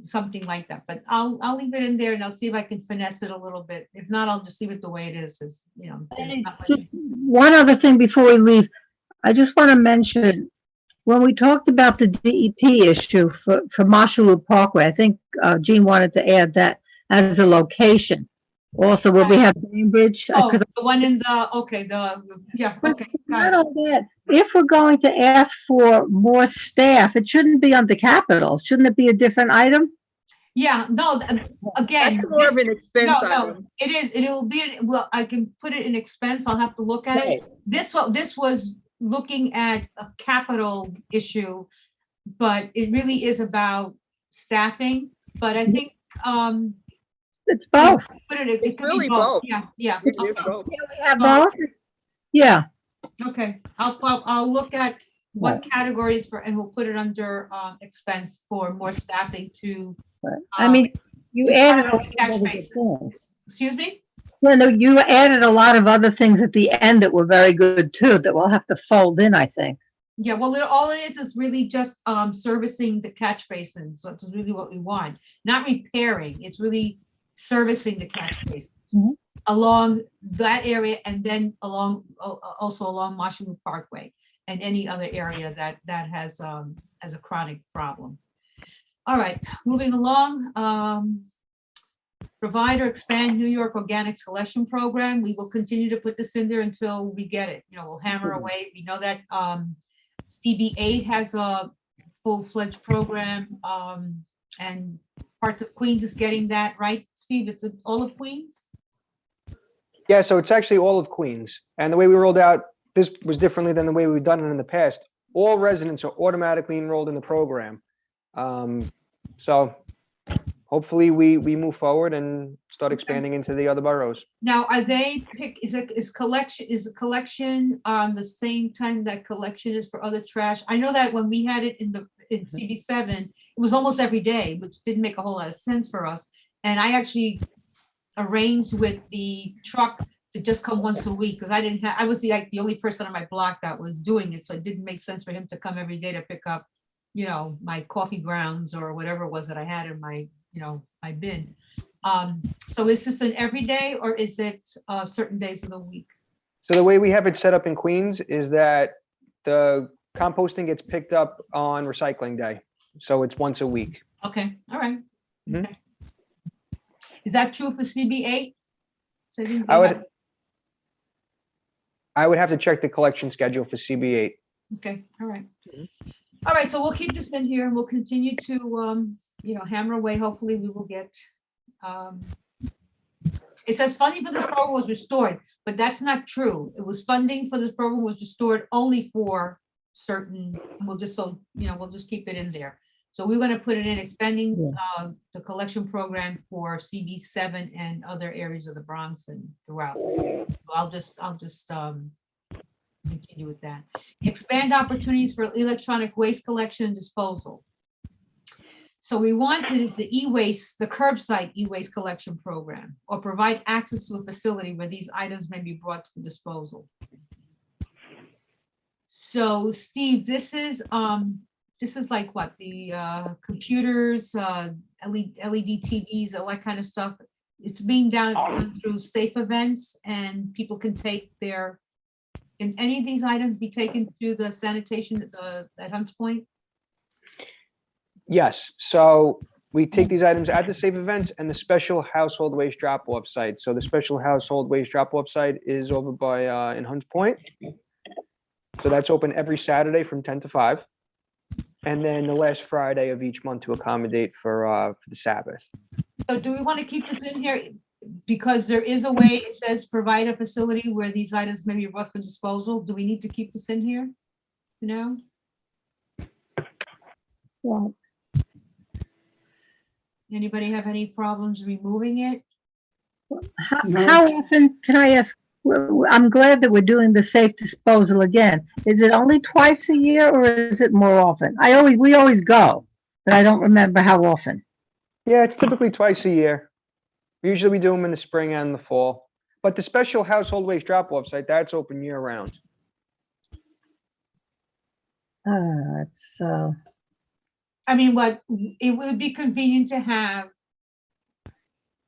S1: something like that, but I'll leave it in there and I'll see if I can finesse it a little bit. If not, I'll just leave it the way it is, because, you know. there's not much-
S4: just one other thing before we leave. I just want to mention, when we talked about the DEP issue for Marshall Parkway, I think Jean wanted to add that as a location. Also, will we have Bainbridge?
S1: Oh,
S4: Because
S1: the one in the, okay, yeah, okay. got
S4: not
S1: it.
S4: only that, if we're going to ask for more staff, it shouldn't be under capital. Shouldn't it be a different item?
S1: Yeah, no, again.
S5: That's more of an expense
S1: No,
S5: item.
S1: it is, it'll be, well, I can put it in expense, I'll have to look at it. This was looking at a capital issue, but it really is about staffing, but I think,
S4: It's both.
S1: put it
S5: It's
S1: could be
S5: really both.
S1: Yeah, yeah.
S5: It is
S1: okay.
S5: both.
S4: Can we have both? Yeah.
S1: Okay, I'll look at what categories and we'll put it under, expense for more staffing to,
S4: I mean, you
S1: to
S4: added
S1: cover
S4: a
S1: those
S4: lot
S1: catch
S4: of other
S1: basins.
S4: things.
S1: Excuse me?
S4: Well, no, you added a lot of other things at the end that were very good too, that we'll have to fold in, I think.
S1: Yeah, well, all it is really just servicing the catch basins. So it's really what we want, not repairing. It's really servicing the catch basins
S4: Mhm.
S1: along that area and then also along Washington Parkway and any other area that has a chronic problem. All right, moving along. Provide or expand New York Organics Collection Program. We will continue to put this in there until we get it. You know, we'll hammer away. We know that CB8 has a full-fledged program, and parts of Queens is getting that, right? Steve, it's all of Queens?
S3: Yeah, so it's actually all of Queens. And the way we rolled out, this was differently than the way we've done it in the past. All residents are automatically enrolled in the program. So hopefully we move forward and start expanding into the other boroughs.
S1: Now, are they is collection on the same time that collection is for other trash? I know that when we had it in CB7, it was almost every day, which didn't make a whole lot of sense for us. And I actually arranged with the truck to just come once a week because I was the only person on my block that was doing it. So it didn't make sense for him to come every day to pick up, you know, my coffee grounds or whatever it was that I had in my, you know, my bin. So is this an everyday or is it certain days of the week?
S3: So the way we have it set up in Queens is that the composting gets picked up on recycling day. So it's once a week.
S1: Okay, all right.
S3: Mhm.
S1: Okay. Is that true for CB8? So they
S3: I would have to check the collection schedule for CB8.
S1: Okay, all right. All right, so we'll keep this in here and we'll continue to, you know, hammer away. Hopefully we will get, it says funding for this program was restored, but that's not true. It was funding for this program was restored only for certain, we'll just, so, you know, we'll just keep it in there. So we're gonna put it in expanding the collection program for CB7 and other areas of the Bronx and throughout. I'll just continue with that. Expand opportunities for electronic waste collection and disposal. So we wanted is the e-waste, the curbside e-waste collection program, or provide access to a facility where these items may be brought for disposal. So Steve, this is like what, the computers, LED TVs, all that kind of stuff. It's being done through safe events, and people can take their, can any of these items be taken to the sanitation at Hunts Point?
S3: Yes, so we take these items at the safe events and the special household waste drop-off site. So the special household waste drop-off site is over by, in Hunts Point. So that's open every Saturday from 10 to 5. And then the last Friday of each month to accommodate for the Sabbath.
S1: So do we want to keep this in here? Because there is a way, it says provide a facility where these items may be brought for disposal. Do we need to keep this in here? You know,
S4: Well,
S1: anybody have any problems removing it?
S4: how often, can I ask, I'm glad that we're doing the safe disposal again. Is it only twice a year or is it more often? We always go, but I don't remember how often.
S3: Yeah, it's typically twice a year. Usually we do them in the spring and the fall. But the special household waste drop-off site, that's open year round.
S4: It's,
S1: I mean, what, it would be convenient to have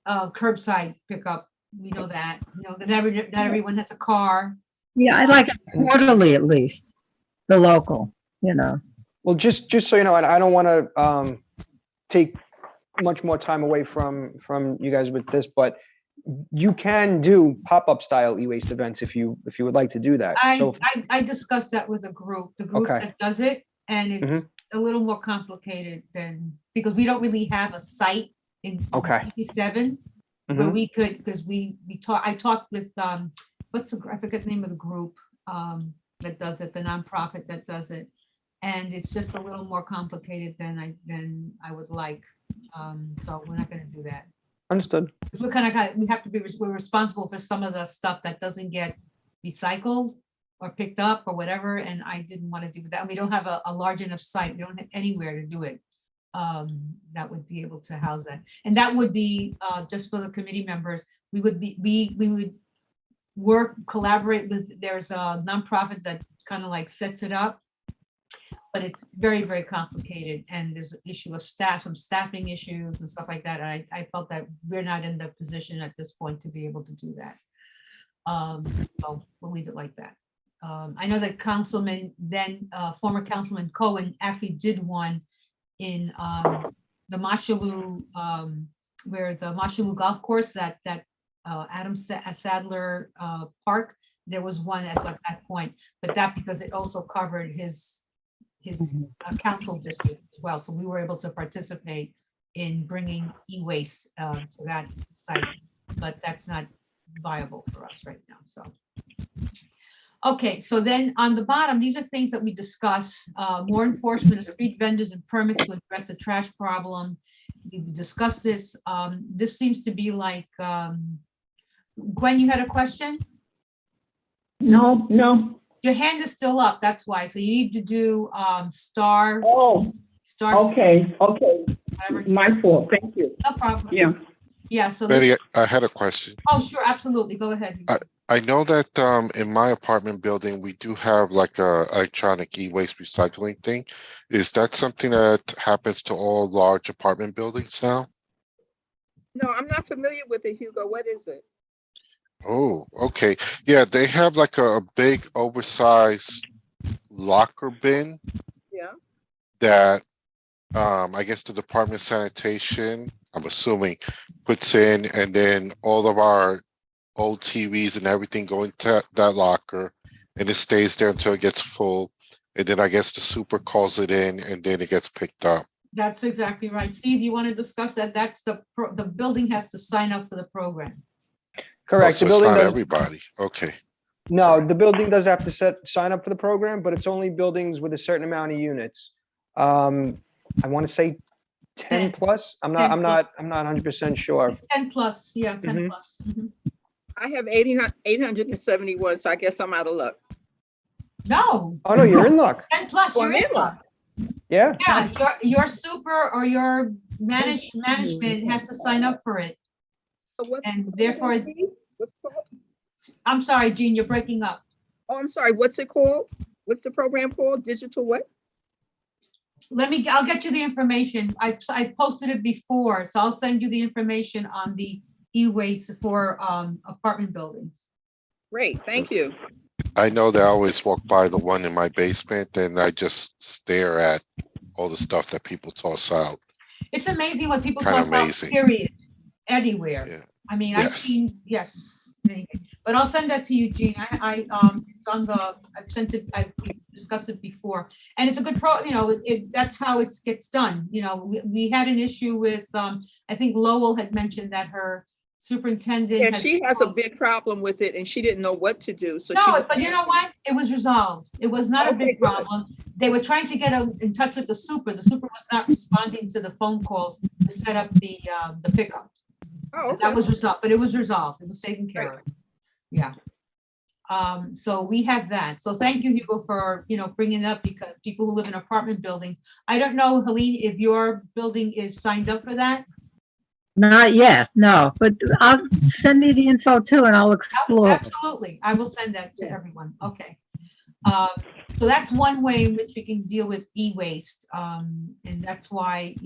S1: curbside pickup. We know that, you know, that not everyone has a car.
S4: yeah, I like it quarterly at least, the local, you know.
S3: Well, just so you know, and I don't want to take much more time away from you guys with this, but you can do pop-up style e-waste events if you would like to do that. So
S1: I discussed that with the group
S3: Okay.
S1: that does it, and it's a little more complicated than, because we don't really have a site in
S3: Okay.
S1: 57 where we could, because I talked with what's the, I forget the name of the group that does it, the nonprofit that does it, and it's just a little more complicated than I would like. So we're not going to do that.
S3: Understood.
S1: We're kind of we have to be, we're responsible for some of the stuff that doesn't get recycled or picked up or whatever, and I didn't want to do that. We don't have a large enough site. We don't have anywhere to do it that would be able to house that. And that would be just for the committee members. We would collaborate with, there's a nonprofit that kind of like sets it up, but it's very, very complicated, and there's an issue of some staffing issues and stuff like that. And I felt that we're not in the position at this point to be able to do that. So we'll leave it like that. I know that former Councilman Cohen actually did one in the Mashalou, where the Mashalou Golf Course, that Adam Sadler Park. There was one at that point, but that because it also covered his council district as well. So we were able to participate in bringing e-waste to that site, but that's not viable for us right now. So, okay, so then on the bottom, these are things that we discuss. More enforcement of street vendors and permits to address the trash problem. We discussed this. This seems to be like, Gwen, you had a question?
S2: No.
S1: Your hand is still up, that's why. So you need to do star.
S2: Oh,
S1: Star.
S2: okay.
S1: Whatever.
S2: My fault. Thank you.
S1: No problem.
S2: Yeah.
S1: Yeah, so.
S7: Betty, I had a question.
S1: Oh, sure, absolutely. Go ahead.
S7: I know that in my apartment building, we do have like a electronic e-waste recycling thing. Is that something that happens to all large apartment buildings now?
S5: No, I'm not familiar with it, Hugo. What is it?
S7: Oh, okay. Yeah, they have like a big oversized locker bin
S5: Yeah.
S7: that I guess the Department of Sanitation, I'm assuming, puts in, and then all of our old TVs and everything go into that locker, and it stays there until it gets full. And then I guess the super calls it in, and then it gets picked up.
S1: That's exactly right. Steve, you want to discuss that? That's the building has to sign up for the program.
S3: Correct.
S7: So
S3: The
S7: it's
S3: building
S7: not
S3: does,
S7: everybody. Okay.
S3: no,
S7: sorry.
S3: the building does have to sign up for the program, but it's only buildings with a certain amount of units. I want to say 10 plus. I'm not 100% sure.
S1: It's 10 plus, yeah, 10 plus. Mhm.
S5: I have 871, so I guess I'm out of luck.
S1: No,
S3: Oh, no, you're in luck.
S1: 10 plus,
S5: Well,
S1: you're in
S5: I'm in
S1: luck.
S3: Yeah.
S1: Yeah, your super or your management has to sign up for it.
S5: So what's
S1: And
S5: the
S1: therefore-
S5: program, Jean? What's it called?
S1: I'm sorry, Jean, you're breaking up.
S5: Oh, I'm sorry, what's it called? What's the program called? Digital what?
S1: I'll get you the information. I've posted it before, so I'll send you the information on the e-waste for apartment buildings.
S5: Great, thank you.
S7: I know that I always walk by the one in my basement and I just stare at all the stuff that people toss out.
S1: It's amazing what people
S7: Kinda
S1: toss out,
S7: amazing.
S1: period, anywhere.
S7: Yeah.
S1: I mean, I've
S7: Yes.
S1: seen, yes, but I'll send that to you, Jean. It's on I've sent it, we've discussed it before. And it's a good that's how it gets done. You know, we had an issue with, I think Lowell had mentioned that her superintendent.
S5: Yeah,
S1: had-
S5: she has a big problem with it and she didn't know what to do, so she.
S1: No, but you know what? It was resolved. It was not a
S5: Okay,
S1: big
S5: good.
S1: problem. They were trying to get in touch with the super. The super was not responding to the phone calls to set up the pickup.
S5: Oh,
S1: That
S5: okay.
S1: was resolved, but it was resolved. It was taken care of. Yeah. So we have that. So thank you, Hugo, for, bringing it up, because people who live in apartment buildings, I don't know, Helene, if your building is signed up for that?
S4: Not yet, no, but I'll send me the info too and I'll explore.
S1: Absolutely. I will send that to everyone. Okay. So that's one way in which we can deal with e-waste. And that's why,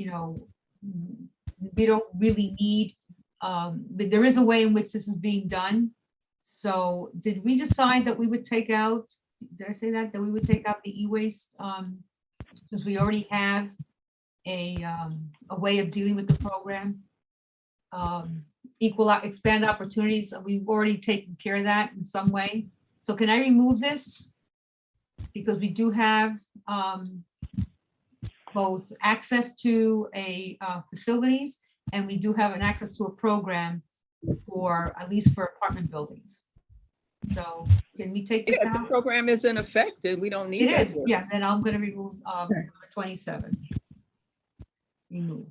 S1: we don't really need, but there is a way in which this is being done. So did we decide that we would take out, did I say that we would take out the e-waste? Since we already have a way of dealing with the program. Expand opportunities, we've already taken care of that in some way. So can I remove this? Because we do have both access to facilities, and we do have an access to a program for, at least for apartment buildings. So can we take this
S5: Yeah, if the
S1: out?
S5: program is in effect, then we don't need
S1: It
S5: that.
S1: is,
S5: here.
S1: yeah, then I'm gonna remove number 27. Remove.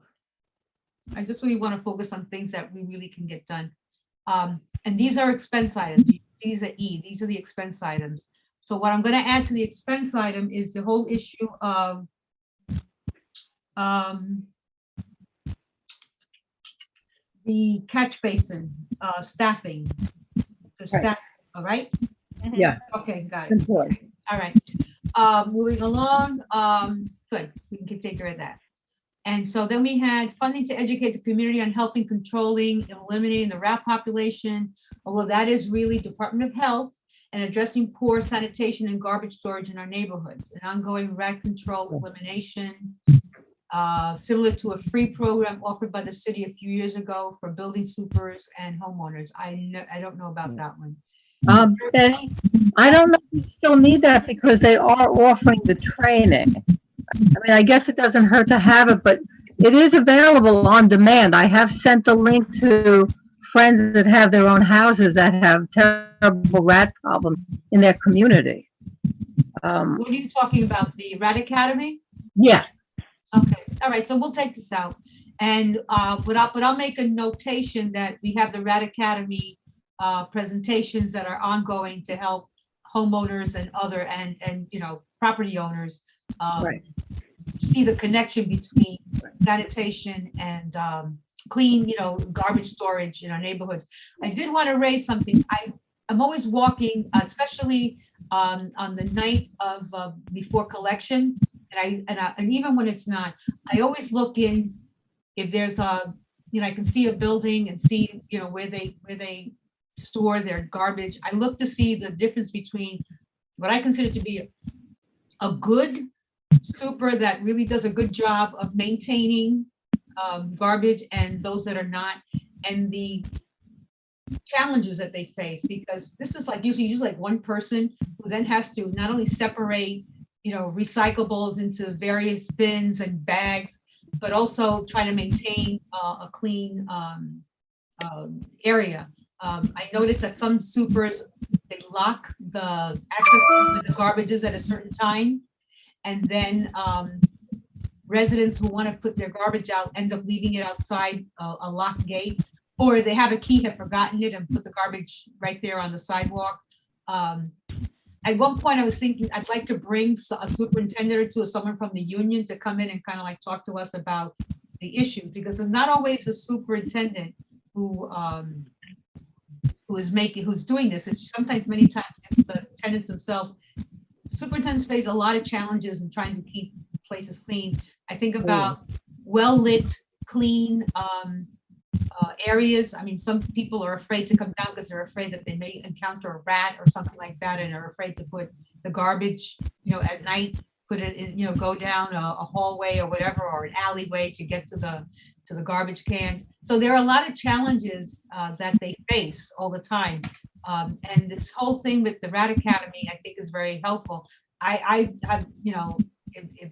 S1: I just really want to focus on things that we really can get done. And these are expense items. These are these are the expense items. So what I'm going to add to the expense item is the whole issue of the catch basin staffing. So staff, all right?
S5: Mhm.
S4: Yeah,
S1: Okay, got it.
S4: important.
S1: All right. Moving along, good, we can take care of that. And so then we had funding to educate the community on helping controlling and eliminating the rat population, although that is really Department of Health, and addressing poor sanitation and garbage storage in our neighborhoods, and ongoing rat control elimination, similar to a free program offered by the city a few years ago for building supers and homeowners. I don't know about that one.
S4: Betty, I don't know if you still need that because they are offering the training. I mean, I guess it doesn't hurt to have it, but it is available on demand. I have sent the link to friends that have their own houses that have terrible rat problems in their community.
S1: What are you talking about, the Rat Academy?
S4: Yeah,
S1: Okay, all right, so we'll take this out. And, but I'll make a notation that we have the Rat Academy presentations that are ongoing to help homeowners and other, and property owners
S4: Right.
S1: see the connection between sanitation and clean, garbage storage in our neighborhoods. I did want to raise something. I'm always walking, especially on the night of before collection, and even when it's not, I always look in if there's I can see a building and see where they store their garbage. I look to see the difference between what I consider to be a good super that really does a good job of maintaining garbage, and those that are not, and the challenges that they face, because this is like usually like one person who then has to not only separate recyclables into various bins and bags, but also try to maintain a clean area. I noticed that some supers, they lock the access to the garbages at a certain time, and then residents who want to put their garbage out end up leaving it outside a locked gate, or they have a key, have forgotten it, and put the garbage right there on the sidewalk. at one point I was thinking I'd like to bring a superintendent or two, or someone from the union to come in and kind of like talk to us about the issue, because it's not always the superintendent who's doing this. It's sometimes, many times, it's the tenants themselves. Superintendents face a lot of challenges in trying to keep places clean. I think about well-lit, clean areas. I mean, some people are afraid to come down because they're afraid that they may encounter a rat or something like that, and are afraid to put the garbage, at night, put it in, go down a hallway or whatever, or an alleyway to get to the garbage cans. So there are a lot of challenges that they face all the time. And this whole thing with the Rat Academy, I think, is very helpful. If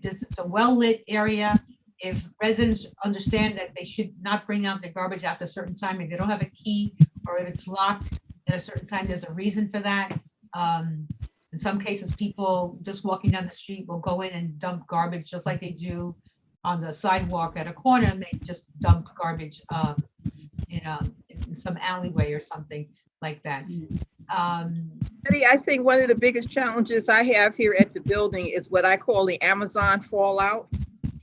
S1: it's a well-lit area, if residents understand that they should not bring out their garbage after a certain time, if they don't have a key, or if it's locked at a certain time, there's a reason for that. In some cases, people just walking down the street will go in and dump garbage just like they do on the sidewalk at a corner, and they just dump garbage in some alleyway or something like that.
S5: Eddie, I think one of the biggest challenges I have here at the building is what I call the Amazon fallout.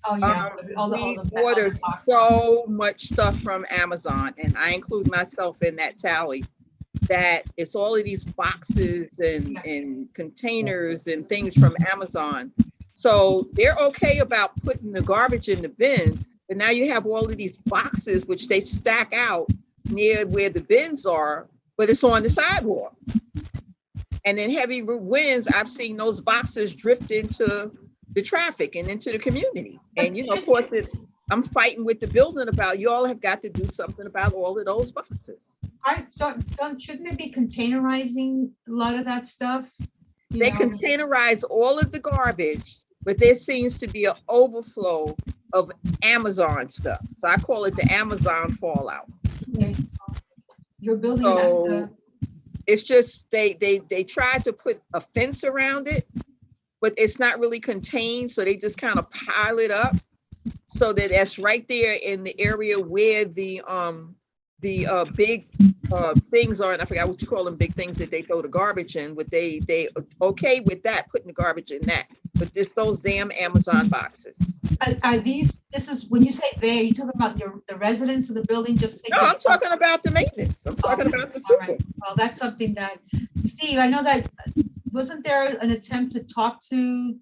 S1: Oh, yeah.
S5: We order so much stuff from Amazon, and I include myself in that tally, that it's all of these boxes and containers and things from Amazon. So they're okay about putting the garbage in the bins, but now you have all of these boxes which they stack out near where the bins are, but it's on the sidewalk. And then heavy winds, I've seen those boxes drift into the traffic and into the community. And of course, I'm fighting with the building about, you all have got to do something about all of those boxes.
S1: Shouldn't it be containerizing a lot of that stuff?
S5: They containerize all of the garbage, but there seems to be an overflow of Amazon stuff. So I call it the Amazon fallout.
S1: Okay. Your building
S5: so it's just they tried to put a fence around it, but it's not really contained. So they just kind of pile it up so that's right there in the area where the big things are, and I forgot what you call them, big things that they throw the garbage in, but they okay with that, putting the garbage in that, but just those damn Amazon boxes.
S1: This is when you say they, you talking about the residents of the building?
S5: No, I'm talking about the maintenance. I'm talking about the super.
S1: Right. Well, that's something that, Steve, I know that, wasn't there an attempt to talk to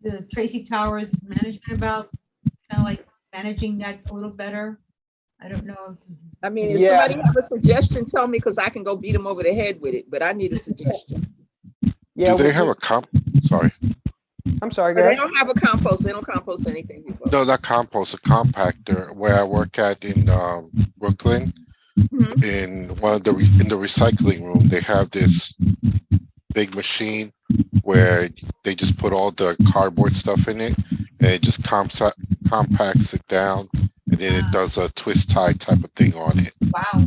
S1: the Tracy Towers management about kind of like managing that a little better? I don't know.
S5: I mean, if somebody have a suggestion, tell me, because I can go beat them over the head with it, but I need a suggestion.
S3: Yeah.
S7: Do they have a sorry.
S3: I'm sorry,
S5: But
S3: guys.
S5: they don't have a compost. They don't compost anything. People.
S7: No, not compost, a compactor. Where I work at in Brooklyn, in the recycling room, they have this big machine where they just put all the cardboard stuff in it, and it just compacts it down, and then it does a twist tie type of thing on it.
S1: Wow.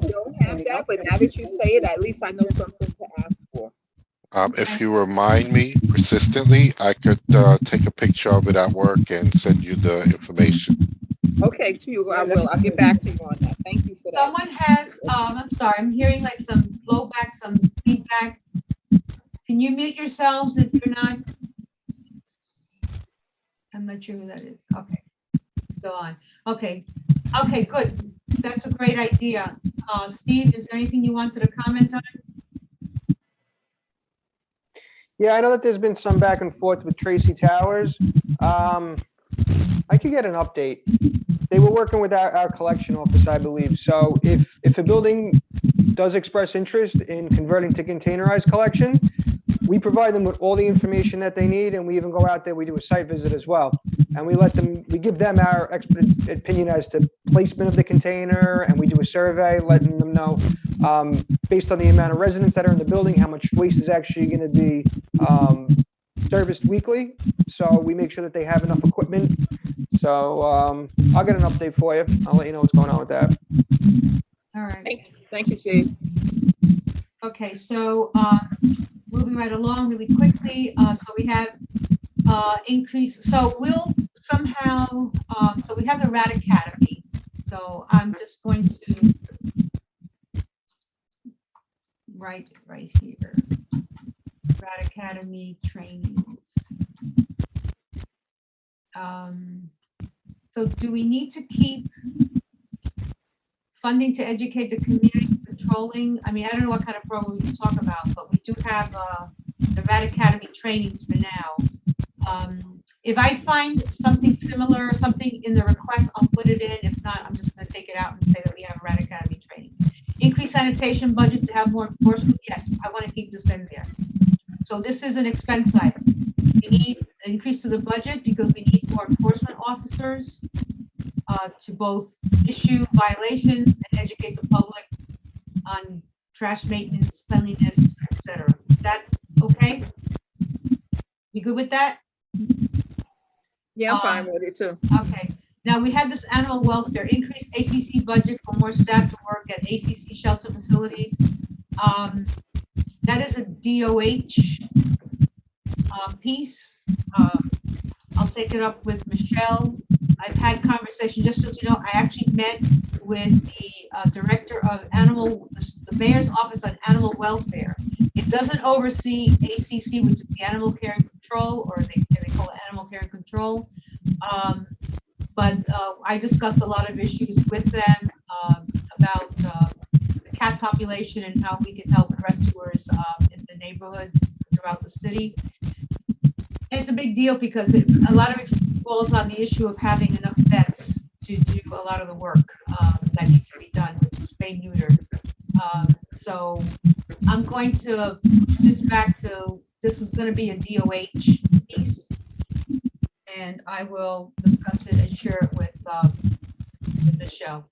S5: They don't have that, but now that you say it, at least I know something to ask for.
S7: If you remind me persistently, I could take a picture of it at work and send you the information.
S5: Okay, to you, I will. I'll get back to you on that. Thank you for that.
S1: Someone has, I'm sorry, I'm hearing like some blowback, some feedback. Can you mute yourselves if you're not? I'm not sure who that is. Okay, still on. Okay, good. That's a great idea. Steve, is there anything you wanted to comment on?
S3: Yeah, I know that there's been some back and forth with Tracy Towers. I could get an update. They were working with our collection office, I believe. So if a building does express interest in converting to containerized collection, we provide them with all the information that they need, and we even go out there, we do a site visit as well. And we give them our expert opinion as to placement of the container, and we do a survey letting them know, based on the amount of residents that are in the building, how much waste is actually going to be serviced weekly. So we make sure that they have enough equipment. So I'll get an update for you. I'll let you know what's going on with that.
S1: All right.
S5: Thank you, Steve.
S1: Okay, so moving right along really quickly. So we have increase. So we'll somehow, so we have the Rat Academy. So I'm just going to write right here. Rat Academy trainings. So do we need to keep funding to educate the community patrolling? I mean, I don't know what kind of program we can talk about, but we do have the Rat Academy trainings for now. If I find something similar, something in the request, I'll put it in. If not, I'm just gonna take it out and say that we have Rat Academy training. Increase sanitation budget to have more enforcement. Yes, I want to keep this in there. So this is an expense item. We need an increase to the budget because we need more enforcement officers to both issue violations and educate the public on trash maintenance, cleanliness, etc. Is that okay? You good with that?
S5: Yeah, I'm fine with it too.
S1: Okay. Now we had this animal welfare, increased ACC budget for more staff to work at ACC shelter facilities. That is a DOH piece. I'll take it up with Michelle. I've had conversation, just so you know, I actually met with the director of the mayor's office on animal welfare. It doesn't oversee ACC, which is the Animal Care and Control, or they call it Animal Care and Control. But I discussed a lot of issues with them about the cat population and how we can help rescuers in the neighborhoods throughout the city. And it's a big deal because a lot of it falls on the issue of having enough vets to do a lot of the work that needs to be done, which is spay neuter. So I'm going to push this back to, this is going to be a DOH piece. And I will discuss it and share it with Michelle.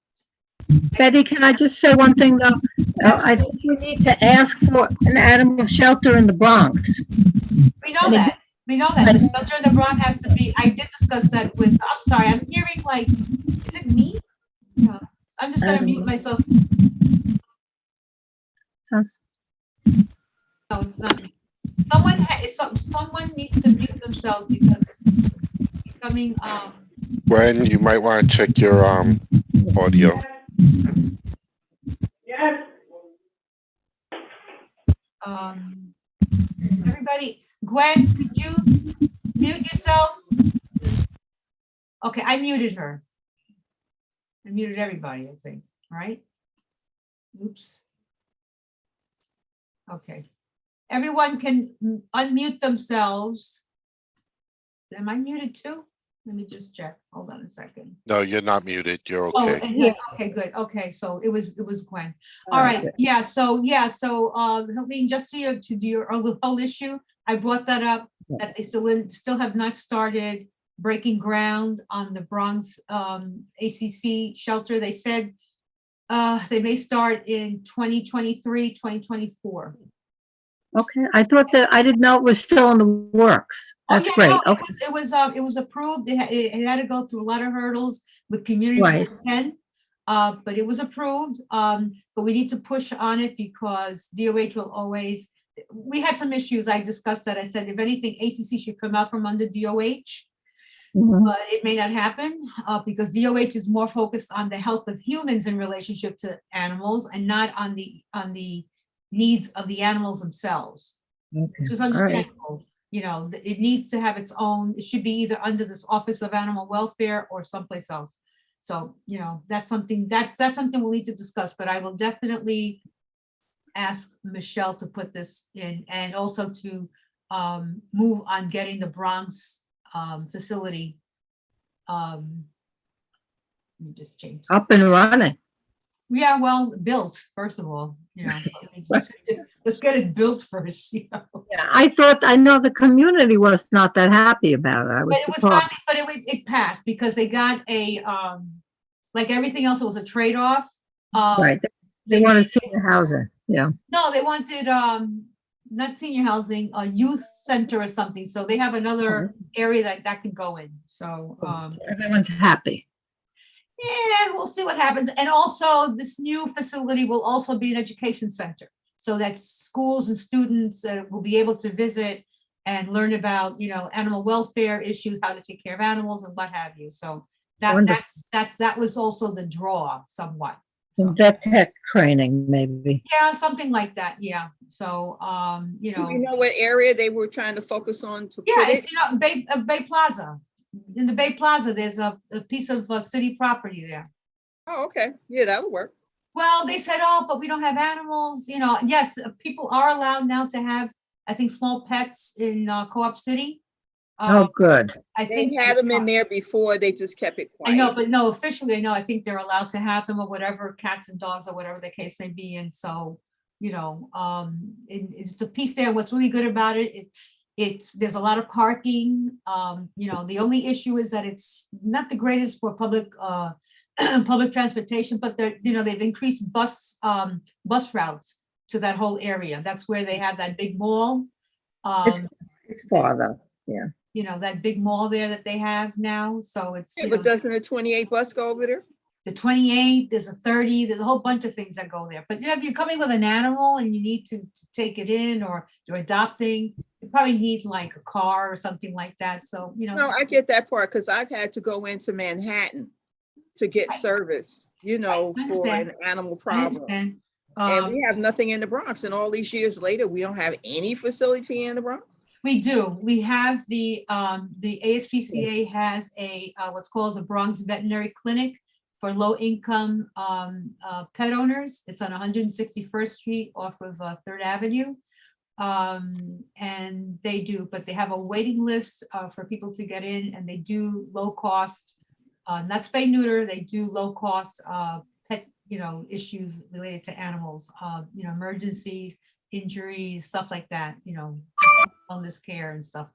S4: Betty, can I just say one thing though? I think we need to ask for an animal shelter in the Bronx.
S1: We know that. We know that. The shelter in the Bronx has to be, I did discuss that with, I'm sorry, I'm hearing like, is it me? No, I'm just gonna mute myself.
S4: Sounds-
S1: No, it's not me. Someone needs to mute themselves because it's becoming,
S7: Gwen, you might want to check your audio.
S1: everybody, Gwen, could you mute yourself? Okay, I muted her. I muted everybody, I think, right? Oops. Okay. Everyone can unmute themselves. Am I muted too? Let me just check. Hold on a second.
S7: No, you're not muted. You're
S1: Oh,
S7: okay.
S1: and yeah, okay, good. Okay, so it was Gwen. All right, yeah, so Helene, just to your whole issue, I brought that up, that they still have not started breaking ground on the Bronx ACC shelter. They said they may start in 2023, 2024.
S4: Okay, I thought that, I didn't know it was still in the works. That's
S1: Oh, yeah,
S4: great.
S1: no,
S4: Okay,
S1: it was approved. It had to go through a lot of hurdles with community
S4: Right.
S1: 10. But it was approved. But we need to push on it because DOH will always, we had some issues. I discussed that. I said, if anything, ACC should come out from under DOH.
S4: Mhm.
S1: But it may not happen because DOH is more focused on the health of humans in relationship to animals and not on the needs of the animals themselves,
S4: Okay,
S1: which is
S4: all right.
S1: understandable. You know, it needs to have its own, it should be either under this Office of Animal Welfare or someplace else. So, you know, that's something we'll need to discuss, but I will definitely ask Michelle to put this in and also to move on getting the Bronx facility. Let me just change. this.
S4: Up and running.
S1: Yeah, well, built, first of all, you know, let's get it built first, you know.
S4: Yeah, I know the community was not that happy about it. I was
S1: But it was
S4: surprised.
S1: finally, but it passed because they got a, like everything else, it was a trade-off.
S4: Right, they want to see the housing, yeah.
S1: No, they wanted, not senior housing, a youth center or something, so they have another area that could go in, so,
S4: Everyone's happy.
S1: yeah, we'll see what happens. And also, this new facility will also be an education center, so that schools and students will be able to visit and learn about, you know, animal welfare issues, how to take care of animals and what have you. So that
S4: Wonderful.
S1: that was also the draw somewhat.
S4: Some vet tech training, maybe.
S1: Yeah, something like that, yeah. So, you
S5: Do we
S1: know,
S5: know what area they were trying to focus on to
S1: yeah,
S5: put
S1: it's,
S5: it?
S1: you know, Bay Plaza. In the Bay Plaza, there's a piece of city property there.
S5: Oh, okay. Yeah, that'll work.
S1: Well, they said, oh, but we don't have animals, you know, yes, people are allowed now to have, I think, small pets in Co-op City.
S4: Oh, good.
S1: I
S5: They
S1: think.
S5: had them in there before, they just kept it
S1: I know,
S5: quiet.
S1: but no, officially, I know, I think they're allowed to have them or whatever, cats and dogs or whatever the case may be. And so, you know, it's a piece there. What's really good about it, there's a lot of parking. You know, the only issue is that it's not the greatest for public, public transportation, but they're, you know, they've increased bus routes to that whole area. That's where they have that big mall.
S4: It's far though.
S1: You know, that big mall there that they have now. So it's,
S5: Yeah,
S1: you
S5: but
S1: know,
S5: doesn't the 28 bus go over there?
S1: the 28, there's a 30, there's a whole bunch of things that go there. But you know, if you're coming with an animal and you need to take it in or you're adopting, you probably need like a car or something like that. So, you know.
S5: No, I get that part because I've had to go into Manhattan to get service, you know,
S1: I
S5: for
S1: understand.
S5: an animal
S1: I
S5: problem.
S1: understand.
S5: And we have nothing in the Bronx. And all these years later, we don't have any facility in the Bronx.
S1: We do. We have the ASPCA has a, what's called the Bronx Veterinary Clinic for low-income pet owners. It's on 161st Street off of 3rd Avenue. And they do, but they have a waiting list for people to get in, and they do low cost, not spay neuter, they do low cost pet, you know, issues related to animals, you know, emergencies, injuries, stuff like that, you know, wellness care and stuff.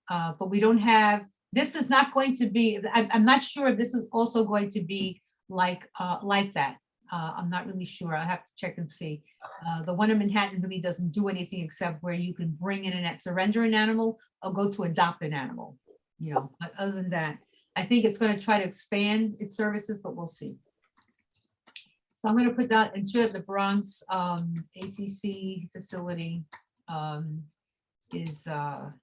S1: But we don't have, this is not going to be, I'm not sure if this is also going to be like that. I'm not really sure. I have to check and see. The one in Manhattan really doesn't do anything except where you can bring in and surrender an animal or go to adopt an animal, you know, but other than that, I think it's going to try to expand its services, but we'll see. So I'm going to put that, ensure that the Bronx ACC facility is up.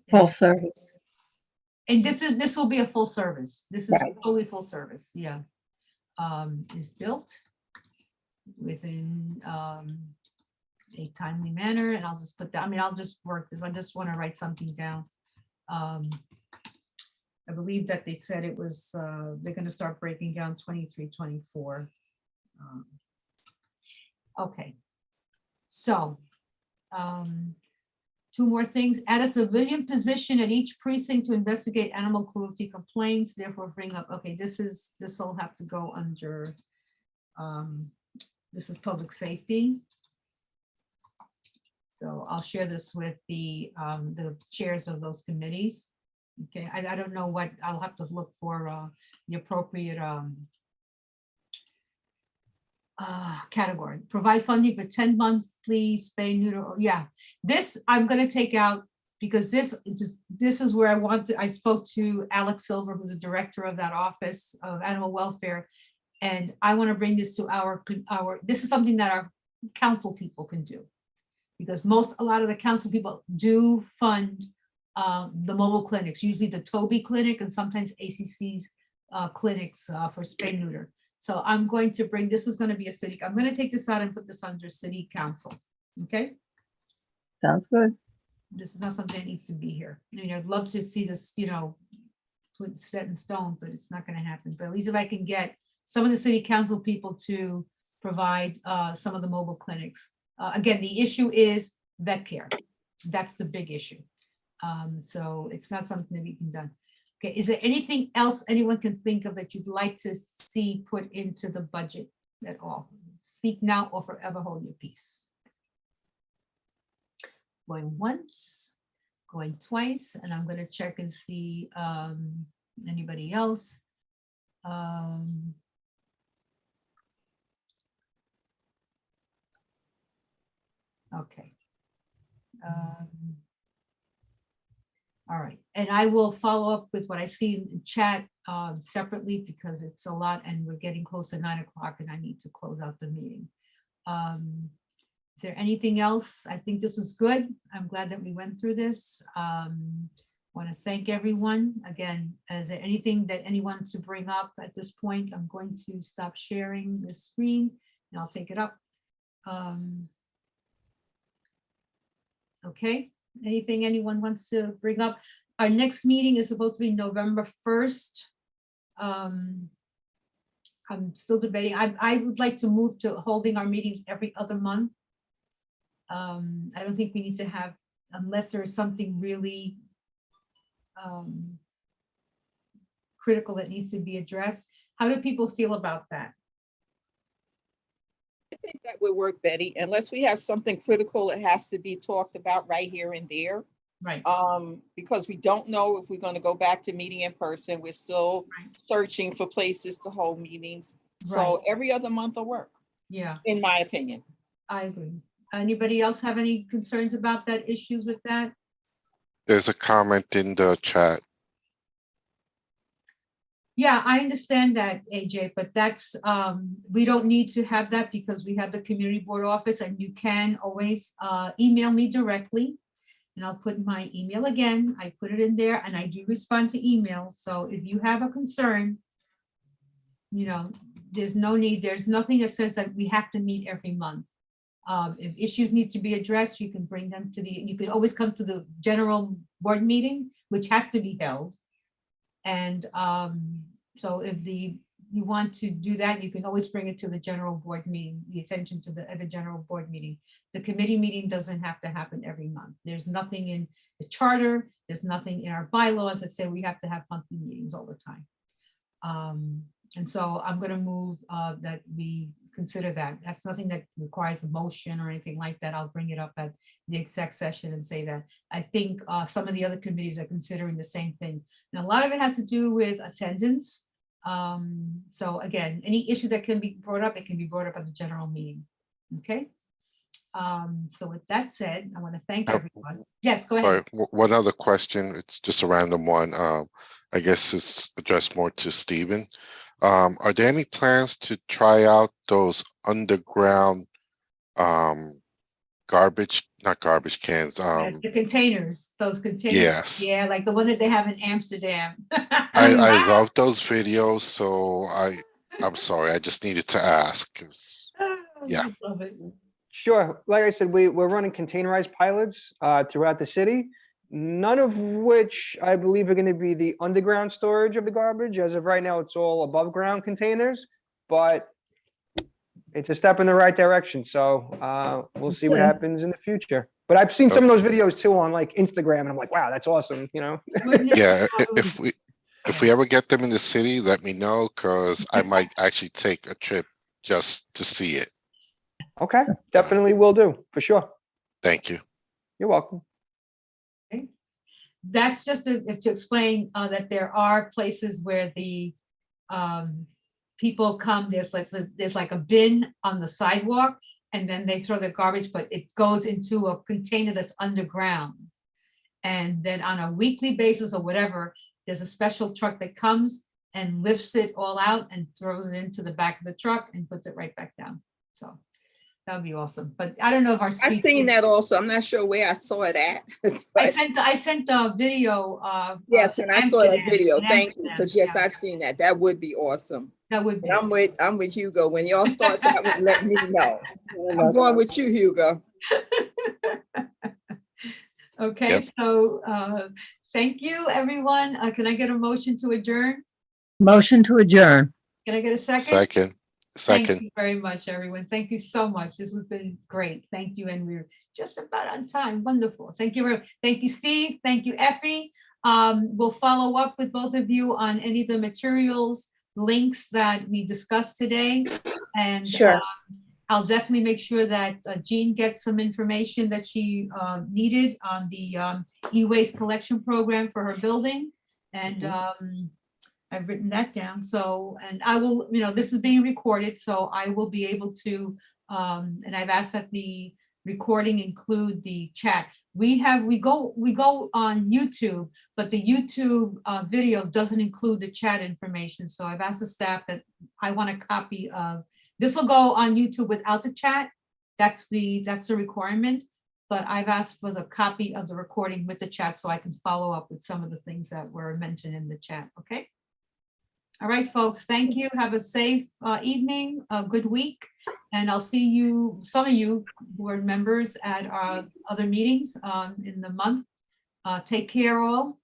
S4: Full service.
S1: And this will be a full service. This is
S4: Right.
S1: totally full service, yeah. Is built within a timely manner, and I'll just put that, I mean, I'll just work this, I just want to write something down. I believe that they said it was, they're going to start breaking down 23, 24. Okay. So, two more things. Add a civilian position at each precinct to investigate animal cruelty complaints, therefore bring up, okay, this will have to go under, this is public safety. So I'll share this with the chairs of those committees. Okay, I don't know what, I'll have to look for the appropriate category. Provide funding for 10 monthly spay neuter. Yeah, this I'm going to take out because this is where I spoke to Alex Silver, who's the director of that office of animal welfare. And I want to bring this to our, this is something that our council people can do. Because a lot of the council people do fund the mobile clinics, usually the Toby Clinic and sometimes ACC's clinics for spay neuter. So I'm going to bring, this is going to be a city, I'm going to take this out and put this under city council. Okay.
S4: Sounds good.
S1: This is not something that needs to be here. I mean, I'd love to see this, you know, put set in stone, but it's not going to happen. But at least if I can get some of the city council people to provide some of the mobile clinics. Again, the issue is vet care. That's the big issue. So it's not something that we can do. Okay, is there anything else anyone can think of that you'd like to see put into the budget at all? Speak now or forever hold your peace. Going once, going twice, and I'm going to check and see anybody else. Okay. All right, and I will follow up with what I see in the chat separately because it's a lot and we're getting close to 9 o'clock and I need to close out the meeting. Is there anything else? I think this is good. I'm glad that we went through this. Want to thank everyone. Again, is there anything that anyone wants to bring up at this point? I'm going to stop sharing the screen and I'll take it up. Okay, anything anyone wants to bring up? Our next meeting is supposed to be November 1st. I'm still debating. I would like to move to holding our meetings every other month. I don't think we need to have, unless there's something really critical that needs to be addressed. How do people feel about that?
S5: I think that would work, Betty, unless we have something critical that has to be talked about right here and there.
S1: Right.
S5: Because we don't know if we're going to go back to meeting in person. We're still
S1: Right.
S5: searching for places to hold meetings. So
S1: Right.
S5: every other month will work,
S1: Yeah,
S5: in my opinion.
S1: I agree. Anybody else have any concerns about that, issues with that?
S7: There's a comment in the chat.
S1: Yeah, I understand that, AJ, but that's, we don't need to have that because we have the community board office and you can always email me directly. And I'll put my email again. I put it in there and I do respond to email. So if you have a concern, you know, there's no need, there's nothing that says that we have to meet every month. If issues need to be addressed, you can bring them to you can always come to the general board meeting, which has to be held. And so if you want to do that, you can always bring it to the general board meeting, the attention to the general board meeting. The committee meeting doesn't have to happen every month. There's nothing in the charter, there's nothing in our bylaws that say we have to have monthly meetings all the time. And so I'm going to move that we consider that. That's nothing that requires a motion or anything like that. I'll bring it up at the exec session and say that I think some of the other committees are considering the same thing. And a lot of it has to do with attendance. So again, any issue that can be brought up, it can be brought up at the general meeting. Okay. So with that said, I want to thank everyone. Yes, go ahead.
S7: Sorry, one other question. It's just a random one. I guess it's addressed more to Stephen. Are there any plans to try out those underground not garbage cans?
S1: The containers, those containers.
S7: Yes.
S1: Yeah, like the one that they have in Amsterdam.
S7: I love those videos, so I'm sorry, I just needed to ask. 'Cause, yeah.
S1: I love it.
S3: Sure. Like I said, we're running containerized pilots throughout the city, none of which I believe are going to be the underground storage of the garbage. As of right now, it's all above ground containers, but it's a step in the right direction. So we'll see what
S4: Okay.
S3: happens in the future. But I've seen some of those videos too on like Instagram, and I'm like, wow, that's awesome. You know?
S7: Yeah, if we ever get them in the city, let me know, because I might actually take a trip just to see it.
S3: Okay, definitely will do for sure.
S7: Thank you.
S3: You're welcome.
S1: That's just to explain that there are places where the people come, there's like a bin on the sidewalk and then they throw their garbage, but it goes into a container that's underground. And then on a weekly basis or whatever, there's a special truck that comes and lifts it all out and throws it into the back of the truck and puts it right back down. So that would be awesome. But I don't know if our
S5: I've
S1: street.
S5: seen that also. I'm not sure where I saw it at.
S1: I sent a video.
S5: Yes, and I saw that video. Thank you.
S1: Amsterdam,
S5: Because yes,
S1: yeah.
S5: I've seen that. That would be awesome.
S1: That would be.
S5: And I'm with Hugo. When y'all start that one, let me know. I'm going with you, Hugo.
S1: Okay,
S7: Yep.
S1: so thank you, everyone. Can I get a motion to adjourn?
S4: Motion to adjourn.
S1: Can I get a second?
S7: Second.
S1: Thank you very much, everyone. Thank you so much. This has been great. Thank you, and we're just about on time. Wonderful. Thank you. Thank you, Steve. Thank you, Effie. We'll follow up with both of you on any of the materials, links that we discussed today. And
S4: Sure.
S1: I'll definitely make sure that Jean gets some information that she needed on the e-waste collection program for her building. And I've written that down. So, and I will, this is being recorded, so I will be able to, and I've asked that the recording include the chat. We go on YouTube, but the YouTube video doesn't include the chat information. So I've asked the staff that I want a copy of, this will go on YouTube without the chat. That's the requirement. but I've asked for the copy of the recording with the chat so I can follow up with some of the things that were mentioned in the chat, okay? All right, folks, thank you. Have a safe evening, a good week, and I'll see you, some of you board members at our other meetings in the month. Take care all.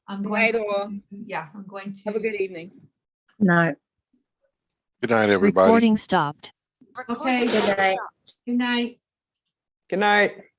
S1: I'm
S5: Good
S1: going
S5: night,
S1: to,
S5: all.
S1: yeah, I'm going to.
S5: Have a good evening.
S4: No.
S7: Good night, everybody.
S8: Recording stopped.
S1: Okay,
S6: Good night.
S1: good night.
S3: Good night.